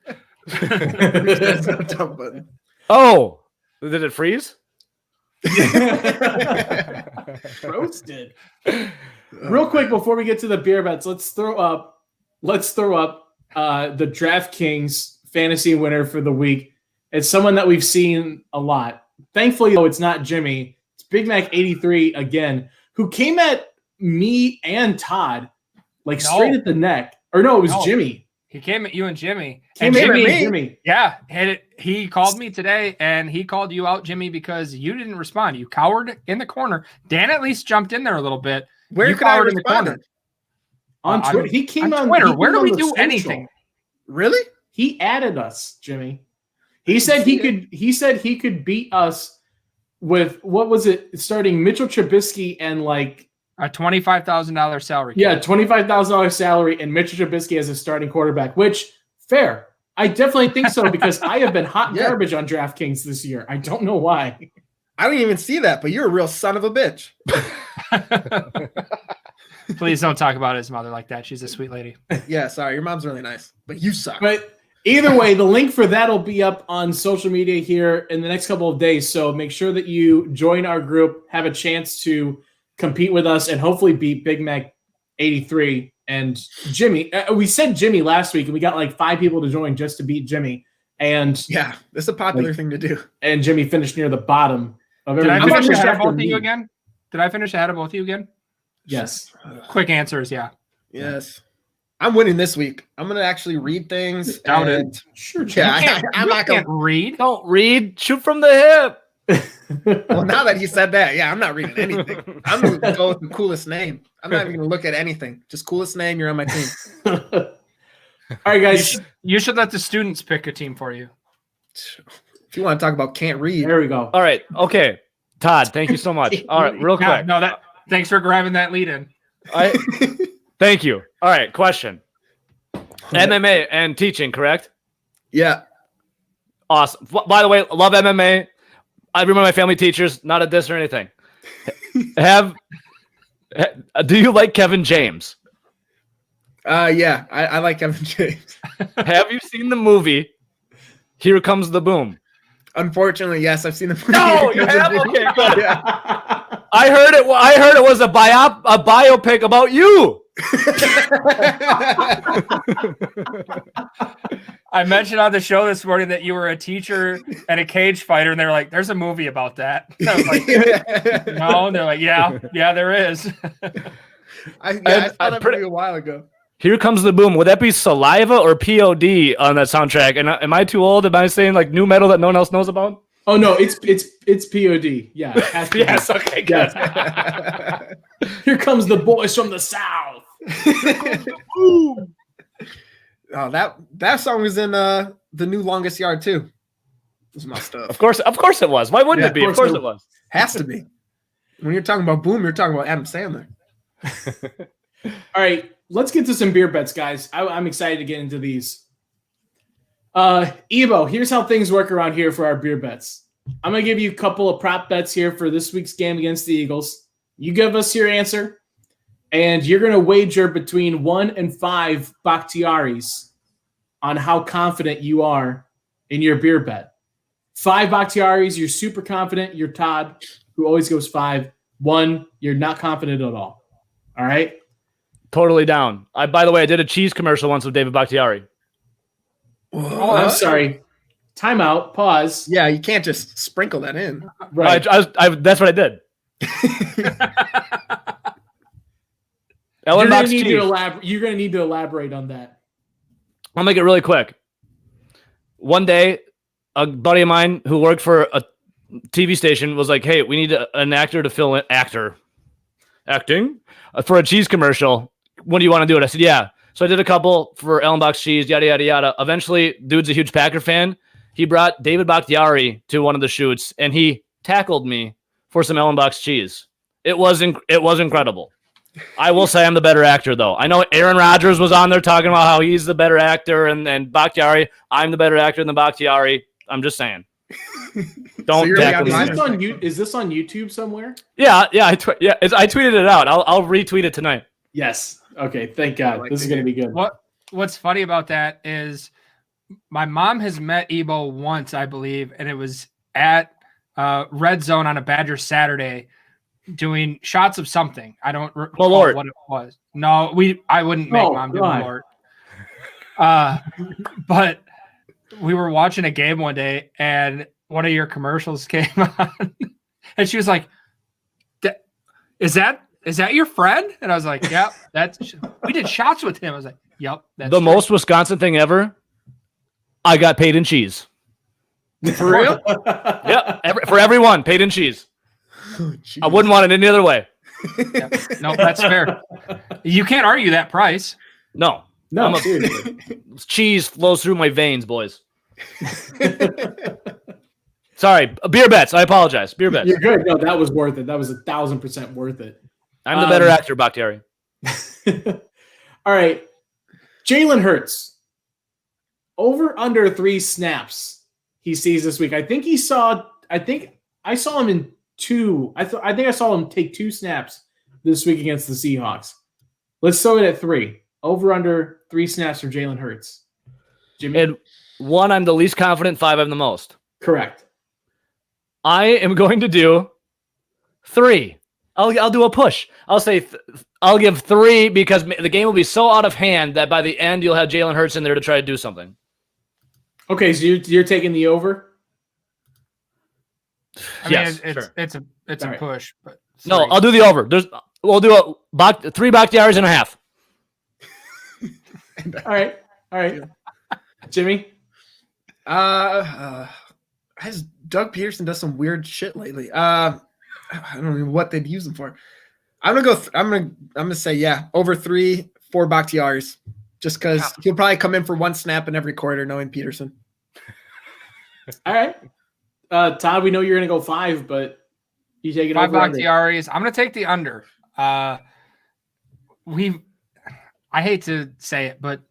Oh, did it freeze? Roasted. Real quick before we get to the beer bets, let's throw up the DraftKings fantasy winner for the week. It's someone that we've seen a lot. Thankfully, though, it's not Jimmy. It's Big Mac 83 again, who came at me and Todd straight at the neck. Or no, it was Jimmy. He came at you and Jimmy. Jimmy. Yeah, he called me today, and he called you out, Jimmy, because you didn't respond. You cowered in the corner. Dan at least jumped in there a little bit. Where could I respond? On Twitter. He came on Twitter. Where do we do anything? Really? He added us, Jimmy. He said he could beat us with what was it? Starting Mitchell Trubisky and A $25,000 salary. Yeah, $25,000 salary, and Mitchell Trubisky as a starting quarterback, which, fair. I definitely think so because I have been hot garbage on DraftKings this year. I don't know why. I didn't even see that, but you're a real son of a bitch. Please don't talk about his mother like that. She's a sweet lady. Yeah, sorry. Your mom's really nice, but you suck. But either way, the link for that will be up on social media here in the next couple of days. So make sure that you join our group, have a chance to compete with us, and hopefully beat Big Mac 83 and Jimmy. We said Jimmy last week, and we got like 5 people to join just to beat Jimmy. And yeah, that's a popular thing to do. And Jimmy finished near the bottom of everything. Did I finish ahead of both of me. you again? Did I finish ahead of both of you again? Yes. Quick answers, yeah. Yes. I'm winning this week. I'm gonna actually read things. Doubt it. Sure. Yeah, I'm not gonna read. Don't read. Shoot from the hip. Well, now that he said that, yeah, I'm not reading anything. I'm gonna go with the coolest name. I'm not even gonna look at anything. Just coolest name. You're on my team. All right, guys. You should let the students pick a team for you. If you want to talk about can't read, there we go. All right. Okay. Todd, thank you so much. All right, real quick. Thanks for grabbing that lead in. Thank you. All right, question. MMA and teaching, correct? Yeah. Awesome. By the way, love MMA. I remember my family teachers, not a diss or anything. Do you like Kevin James? Yeah, I like Kevin James. Have you seen the movie Here Comes the Boom? Unfortunately, yes, I've seen the movie. No, you have? Okay, good. Yeah. I heard it was a biopic about you. I mentioned on the show this morning that you were a teacher and a cage fighter, and they were like, "There's a movie about that." And I was like, "No," and they're like, "Yeah, there is." I saw that movie a while ago. Here Comes the Boom. Would that be Saliva or POD on that soundtrack? And am I too old? Am I saying like new metal that no one else knows about? Oh no, it's POD. Yeah. Yes. Okay. Good. Here comes the boys from the south. Oh, that song was in the new Longest Yard too. It was my stuff. Of course it was. Why wouldn't it be? Of course it was. Has to be. When you're talking about Boom, you're talking about Adam Sandler. All right, let's get to some beer bets, guys. I'm excited to get into these. Evo, here's how things work around here for our beer bets. I'm going to give you a couple of prop bets here for this week's game against the Eagles. You give us your answer, and you're going to wager between 1 and 5 Bakhtiaris on how confident you are in your beer bet. 5 Bakhtiaris, you're super confident. You're Todd, who always goes 5. 1, you're not confident at all. All right? Totally down. By the way, I did a cheese commercial once with David Bakhtiari. Oh, I'm sorry. Time out. Pause. Yeah, you can't just sprinkle that in. Right. That's what I did. You're going to need to elaborate on that. I'll make it really quick. One day, a buddy of mine who worked for a TV station was like, "Hey, we need an actor to fill in acting for a cheese commercial. When do you want to do it?" I said, "Yeah." So I did a couple for Ellenbox cheese, yada, yada, yada. Eventually, dude's a huge Packer fan. He brought David Bakhtiari to one of the shoots, and he tackled me for some Ellenbox cheese. It was incredible. I will say I'm the better actor, though. I know Aaron Rodgers was on there talking about how he's the better actor, and Bakhtiari, I'm the better actor than Bakhtiari. I'm just saying. Don't tackle me. Is this on YouTube somewhere? Yeah. I tweeted it out. I'll retweet it tonight. Yes. Okay. Thank God. This is going to be good. What's funny about that is my mom has met Ebo once, I believe, and it was at Red Zone on a Badger Saturday doing shots of something. I don't recall what it was. No, I wouldn't make mom do Malort. But we were watching a game one day, and one of your commercials came on, and she was like, "Is that your friend?" And I was like, "Yep, we did shots with him." I was like, "Yep, that's the most Wisconsin thing ever." I got paid in cheese. For real? Yeah, for everyone, paid in cheese. Oh, I wouldn't want it any other way. Yeah. No, that's fair. You can't argue that price. No, cheese flows through my veins, boys. Sorry, beer bets. I apologize. Beer bets. You're good. No, that was worth it. That was 1,000% worth it. I'm the better actor, Bakhtiari. All right. Jalen Hurts. Over under 3 snaps he sees this week. I think I saw him in 2. I think I saw him take 2 snaps this week against the Seahawks. Let's throw it at 3. Over under 3 snaps for Jalen Hurts. Jimmy? And 1, I'm the least confident. 5, I'm the most. Correct. I am going to do 3. I'll do a push. I'll say I'll give 3 because the game will be so out of hand that by the end you'll have Jalen Hurts in there to try to do something. Okay, so you're taking the over? I mean, Yes, it's a right. push, but No, 3. I'll do the over. We'll do 3 Bakhtiaris and a half. All right. Jimmy? Doug Peterson does some weird shit lately. I don't know what they'd use him for. I'm gonna say over 3, 4 Bakhtiaris, just because he'll probably come in for 1 snap in every quarter, knowing Peterson. All right. Todd, we know you're gonna go 5, but you take it 5 over. Bakhtiaris. I'm gonna take the under. I hate to say it, but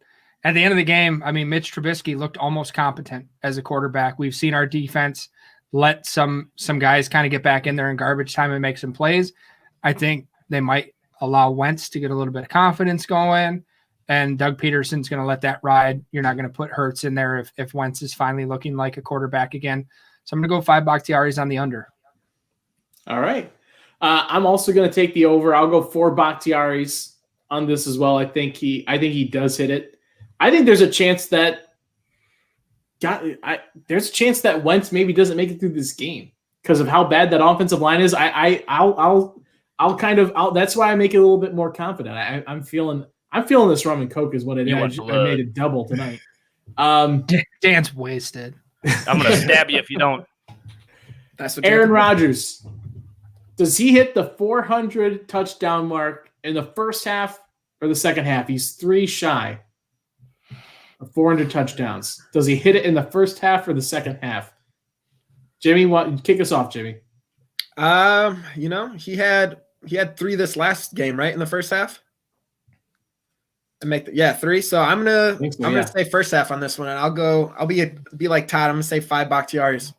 at the end of the game, I mean, Mitch Trubisky looked almost competent as a quarterback. We've seen our defense let some guys kind of get back in there in garbage time and make some plays. I think they might allow Wentz to get a little bit of confidence going, and Doug Peterson's going to let that ride. You're not going to put Hurts in there if Wentz is finally looking like a quarterback again. So I'm going to go 5 Bakhtiaris on the under. All right. I'm also going to take the over. I'll go 4 Bakhtiaris on this as well. I think he does hit it. I think there's a chance that Wentz maybe doesn't make it through this game because of how bad that offensive line is. I'll that's why I make it a little bit more confident. I'm feeling this rum and coke is what it is. I made it double tonight. Dan's wasted. I'm going to stab you if you don't. That's what Aaron Rodgers. Does he hit the 400 touchdown mark in the first half or the second half? He's 3 shy of 400 touchdowns. Does he hit it in the first half or the second half? Jimmy, kick us off, Jimmy. He had 3 this last game, right, in the first half. To 3. So I'm gonna say first half on this one, and I'll be like Todd. I'm gonna say 5 Bakhtiaris.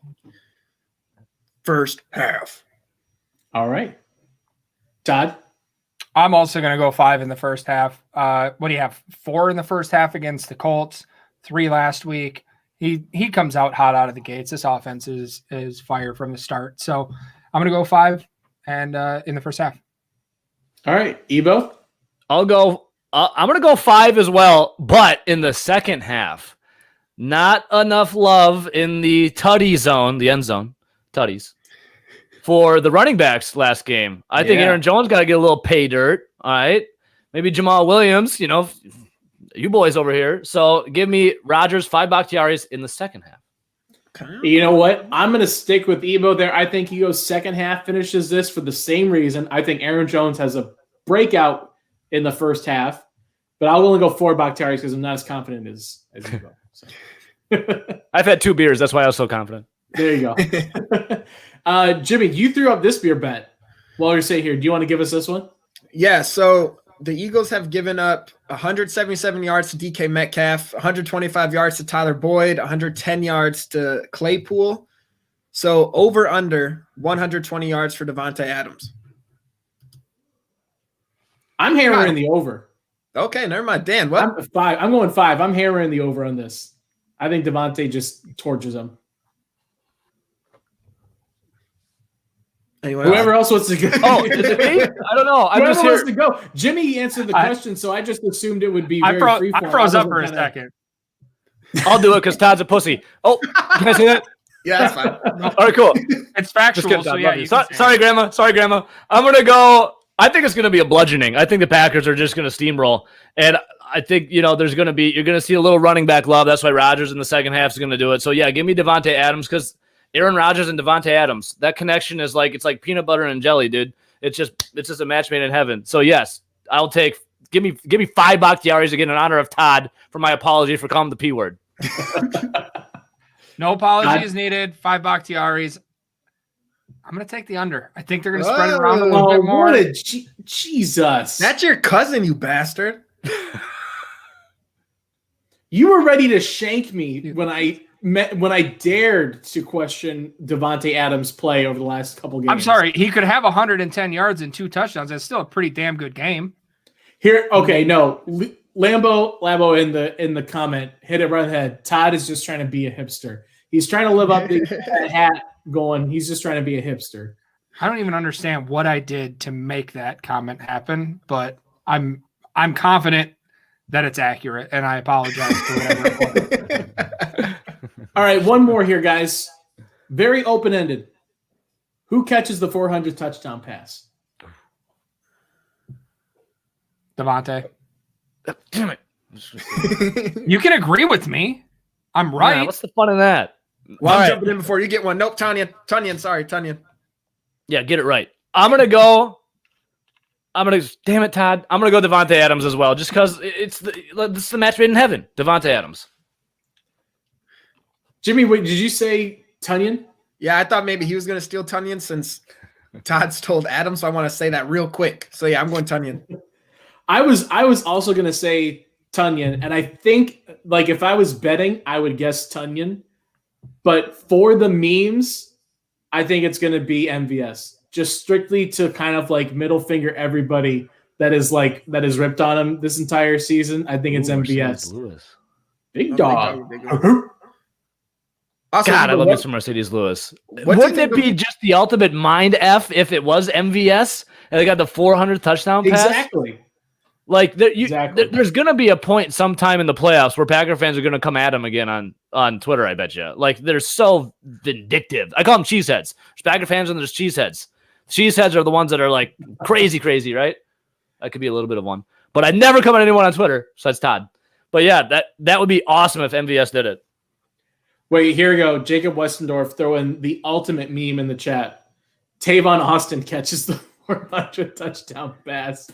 First half. All right, Todd. I'm also going to go 5 in the first half. What do you have? 4 in the first half against the Colts, 3 last week. He comes out hot out of the gates. This offense is fire from the start. So I'm going to go 5 and in the first half. All right, Ebo. I'm going to go 5 as well, but in the second half. Not enough love in the tutty zone, the end zone, tutties, for the running backs last game. I think Aaron Jones got to get a little pay dirt. All right. Maybe Jamal Williams, you boys over here. So give me Rodgers, 5 Bakhtiaris in the second half. You know what? I'm going to stick with Ebo there. I think he goes second half, finishes this for the same reason. I think Aaron Jones has a breakout in the first half, but I'll only go 4 Bakhtiaris because I'm not as confident as Ebo. So. I've had 2 beers. That's why I was so confident. There you go. Jimmy, you threw up this beer bet while you're sitting here. Do you want to give us this one? Yeah, so the Eagles have given up 177 yards to DK Metcalf, 125 yards to Tyler Boyd, 110 yards to Claypool. So over under 120 yards for Devontae Adams. I'm hammering the over. Okay, never mind. Dan, what? I'm going 5. I'm hammering the over on this. I think Devontae just torches him. Whoever else wants to go. Oh, is it me? I don't know. I'm just Whoever wants here. to go. Jimmy answered the question, so I just assumed it would be very free form. I froze up for a second. I'll do it because Todd's a pussy. Oh, can I say that? Yeah, that's fine. All right, cool. It's factual. Kidding, So Todd, yeah, love you. you can say Sorry, it. Grandma. Sorry, Grandma. I'm going to go. I think it's going to be a bludgeoning. I think the Packers are just going to steamroll. And I think, you're going to see a little running back love. That's why Rodgers in the second half is going to do it. So, yeah, give me Devontae Adams because Aaron Rodgers and Devontae Adams, that connection is it's like peanut butter and jelly, dude. It's just a match made in heaven. So, yes, I'll take – give me 5 Bakhtiaris again in honor of Todd for my apology for calling him the P word. No apologies needed. 5 Bakhtiaris. I'm going to take the under. I think they're going to spread it around a little bit more. Jesus. That's your cousin, you bastard. You were ready to shank me when I dared to question Devontae Adams' play over the last couple games. I'm sorry. He could have 110 yards and 2 touchdowns. That's still a pretty damn good game. Here, okay, no. Lambeau in the comment hit it right in the head. Todd is just trying to be a hipster. He's trying to live up to that hat going. He's just trying to be a hipster. I don't even understand what I did to make that comment happen, but I'm confident that it's accurate, and I apologize for whatever it was. All right, one more here, guys. Very open-ended. Who catches the 400 touchdown pass? Devontae. Damn it. You can agree with me. I'm right. Yeah, what's the fun in that? Well, I'm jumping in before you get one. Nope, Tunyon. Sorry, Tunyon. Yeah, get it right. Damn it, Todd. I'm going to go Devontae Adams as well, just because this is the match made in heaven. Devontae Adams. Jimmy, wait, did you say Tunyon? Yeah, I thought maybe he was going to steal Tunyon since Todd's told Adams, so I want to say that real quick. So, yeah, I'm going Tunyon. I was also going to say Tunyon, and I think, like, if I was betting, I would guess Tunyon. But for the memes, I think it's going to be MVS. Just strictly to kind of like middle finger everybody that is ripped on him this entire season. I think it's MVS. Lewis. Big dog. Big dog. Also, God, I love this from Mercedes Lewis. Wouldn't it be just the ultimate mind F if it was MVS and they got the 400 touchdown pass? Exactly. Like there's going to be a point sometime in the playoffs where Packer fans are going to come at him again on Twitter, I bet you. Like, they're so vindictive. I call them cheeseheads. There's Packer fans and there's cheeseheads. Cheeseheads are the ones that are like crazy, right? That could be a little bit of one. But I never come at anyone on Twitter besides Todd. But yeah, that would be awesome if MVS did it. Wait, here we go. Jacob Westendorf throwing the ultimate meme in the chat. Tavon Austin catches the 400 touchdown pass.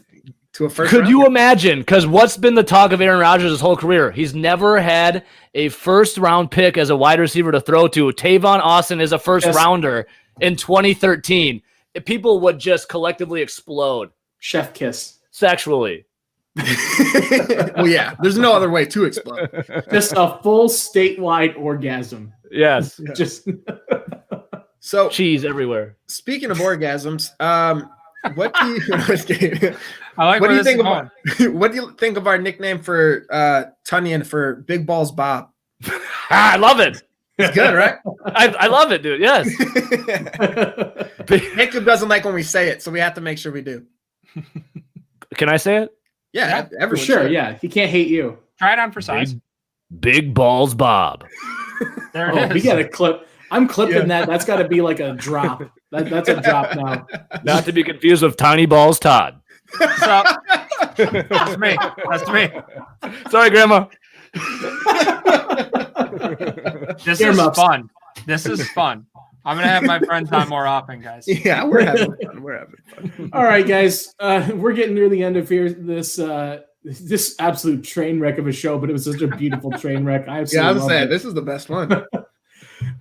To a first Could round? you imagine? Because what's been the talk of Aaron Rodgers his whole career? He's never had a first-round pick as a wide receiver to throw to. Tavon Austin is a first-rounder in 2013. People would just collectively explode. Chef kiss. Sexually. Well, yeah, there's no other way to explode. Just a full statewide orgasm. Yes. Yeah. Just So, cheese everywhere. speaking of orgasms, what do you I like what do where you this think is of going. what do you think of our nickname for Tunyon for Big Balls Bob? I love it. It's good, right? I love it, dude. Yes. Jacob doesn't like when we say it, so we have to make sure we do. Can I say it? Yeah, for everyone sure. should. Yeah, he can't hate you. Try it on for size. Big balls, Bob. There it Oh, is. we got a clip. I'm clipping that. That's got to be like a drop. That's a drop now. Not to be confused with Tiny Balls Todd. So, that's me. That's me. Sorry, Grandma. This Earmuffs. is fun. This is fun. I'm gonna have my friends on more often, guys. Yeah, we're having fun. We're having fun. All right, guys. We're getting near the end of here. This absolute train wreck of a show, but it was such a beautiful train wreck. I Yeah, I was absolutely saying loved it. this is the best one.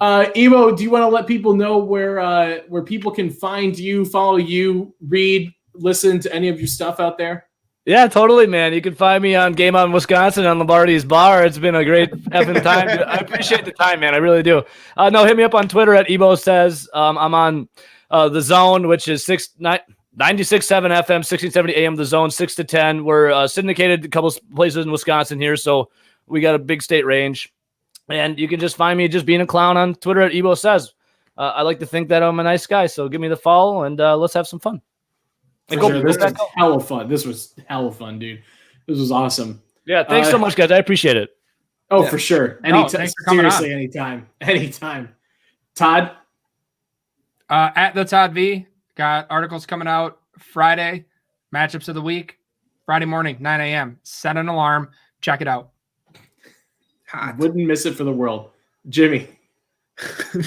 Evo, do you want to let people know where people can find you, follow you, read, listen to any of your stuff out there? Yeah, totally, man. You can find me on Game On Wisconsin on Lombardi's Bar. It's been a great effing time. I appreciate the time, man. I really do. No, hit me up on Twitter at Ebo Says. I'm on The Zone, which is 96.7 FM, 1670 AM, The Zone, 6 to 10. We're syndicated a couple places in Wisconsin here, so we got a big state range. And you can just find me just being a clown on Twitter at Ebo Says. I like to think that I'm a nice guy, so give me the follow, and let's have some fun. This was hella fun. This was hella fun, dude. This was awesome. Yeah, thanks so much, guys. I appreciate it. Oh, for sure. Thanks for coming Seriously, anytime. Todd? At the Todd V, got articles coming out Friday, matchups of the week, Friday morning, 9 a.m. Set an alarm. Check it out. Wouldn't miss it for the world. Jimmy.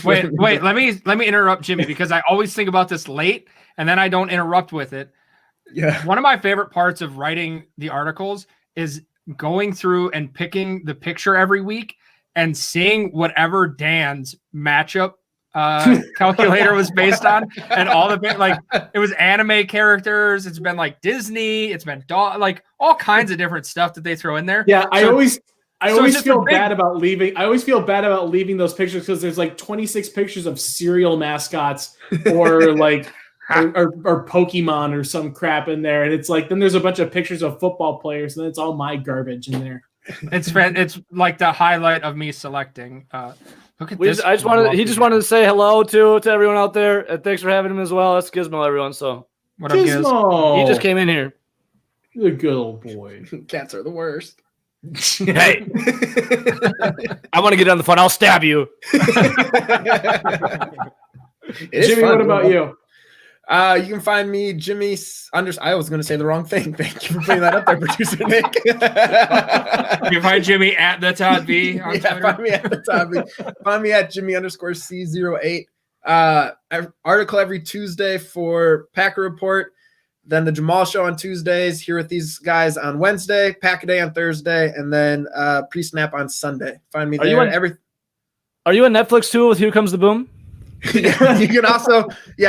Wait, let me interrupt Jimmy because I always think about this late and then I don't interrupt with it. Yeah. One of my favorite parts of writing the articles is going through and picking the picture every week and seeing whatever Dan's matchup calculator was based on, and all the like it was anime characters. It's been like Disney. It's been like all kinds of different stuff that they throw in there. Yeah, I always feel bad about leaving. I always feel bad about leaving those pictures because there's like 26 pictures of cereal mascots or like or Pokemon or some crap in there, and it's like then there's a bunch of pictures of football players, and then it's all my garbage in there. It's like the highlight of me selecting. Look at this. He just wanted to say hello to everyone out there, and thanks for having him as well. That's Gizmo, everyone. So what up, Gizmo? He just came in here. You're a good old boy. Cats are the worst. Hey, I want to get on the phone. I'll stab you. Jimmy, what about you? You can find me, Jimmy. I was going to say the wrong thing. Thank you for putting that up there, producer Nick. You can find Jimmy at the Todd V on Twitter. Find me at the Todd V. Find me at Jimmy_C08. Article every Tuesday for Packer Report. Then the Jamal Show on Tuesdays. Here with these guys on Wednesday. Pack a Day on Thursday, and then pre-snap on Sunday. Find me there. Are you on Netflix too with Here Comes the Boom? Yeah, you can also,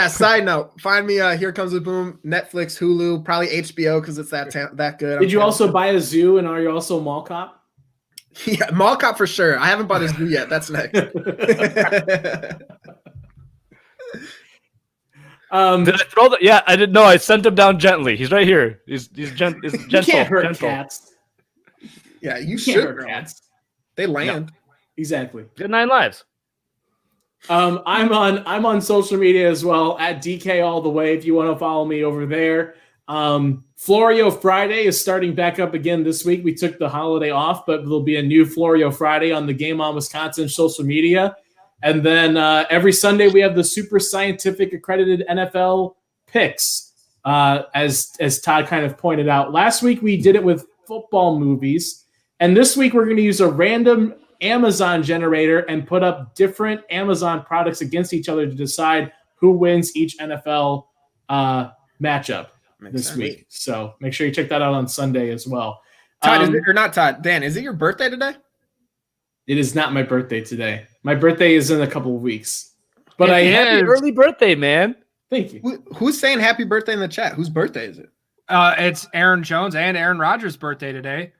side note, find me Here Comes the Boom, Netflix, Hulu, probably HBO because it's that good. Did you also buy a zoo, and are you also a mall cop? Yeah, mall cop for sure. I haven't bought a zoo yet. That's next. Did I throw the? Yeah, I didn't know. I sent him down gently. He's right here. He's gentle. You can't hurt cats. Yeah, you can't hurt cats. They land. No, exactly. Get 9 lives. I'm on social media as well at DK all the way if you want to follow me over there. Florio Friday is starting back up again this week. We took the holiday off, but there'll be a new Florio Friday on the Game On Wisconsin social media. And then every Sunday we have the super scientific accredited NFL picks, as Todd kind of pointed out. Last week we did it with football movies, and this week we're going to use a random Amazon generator and put up different Amazon products against each other to decide who wins each NFL matchup this week. So make sure you check that out on Sunday as well. Todd, not Todd, Dan, is it your birthday today? It is not my birthday today. My birthday is in a couple of weeks. But happy early birthday, man. Thank you. Who's saying happy birthday in the chat? Whose birthday is it? It's Aaron Jones and Aaron Rodgers' birthday today.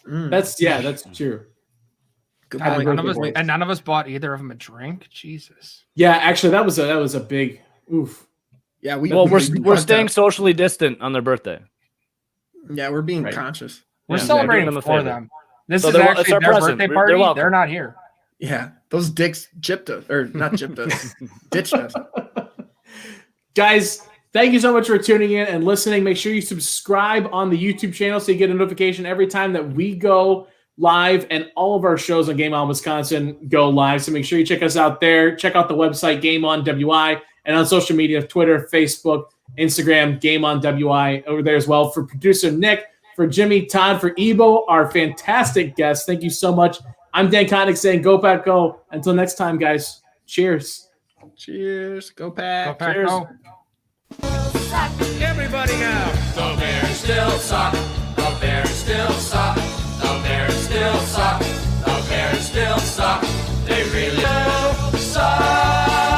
That's true. Good point. None of us bought either of them a drink. Jesus. Yeah, actually, that was a big oof. Yeah, we're staying socially distant on their birthday. Yeah, we're being conscious. We're celebrating for them. This is actually their birthday party. They're not here. Yeah, those dicks gypped us, or not gypped us, ditched us. Guys, thank you so much for tuning in and listening. Make sure you subscribe on the YouTube channel so you get a notification every time that we go live, and all of our shows on Game On Wisconsin go live. So make sure you check us out there. Check out the website, Game On WI, and on social media, Twitter, Facebook, Instagram, Game On WI over there as well. For producer Nick, for Jimmy, Todd, for Ebo, our fantastic guests, thank you so much. I'm Dan Koenig saying go Pack Go. Until next time, guys. Cheers. Cheers. Go Pack. Go Pack Go.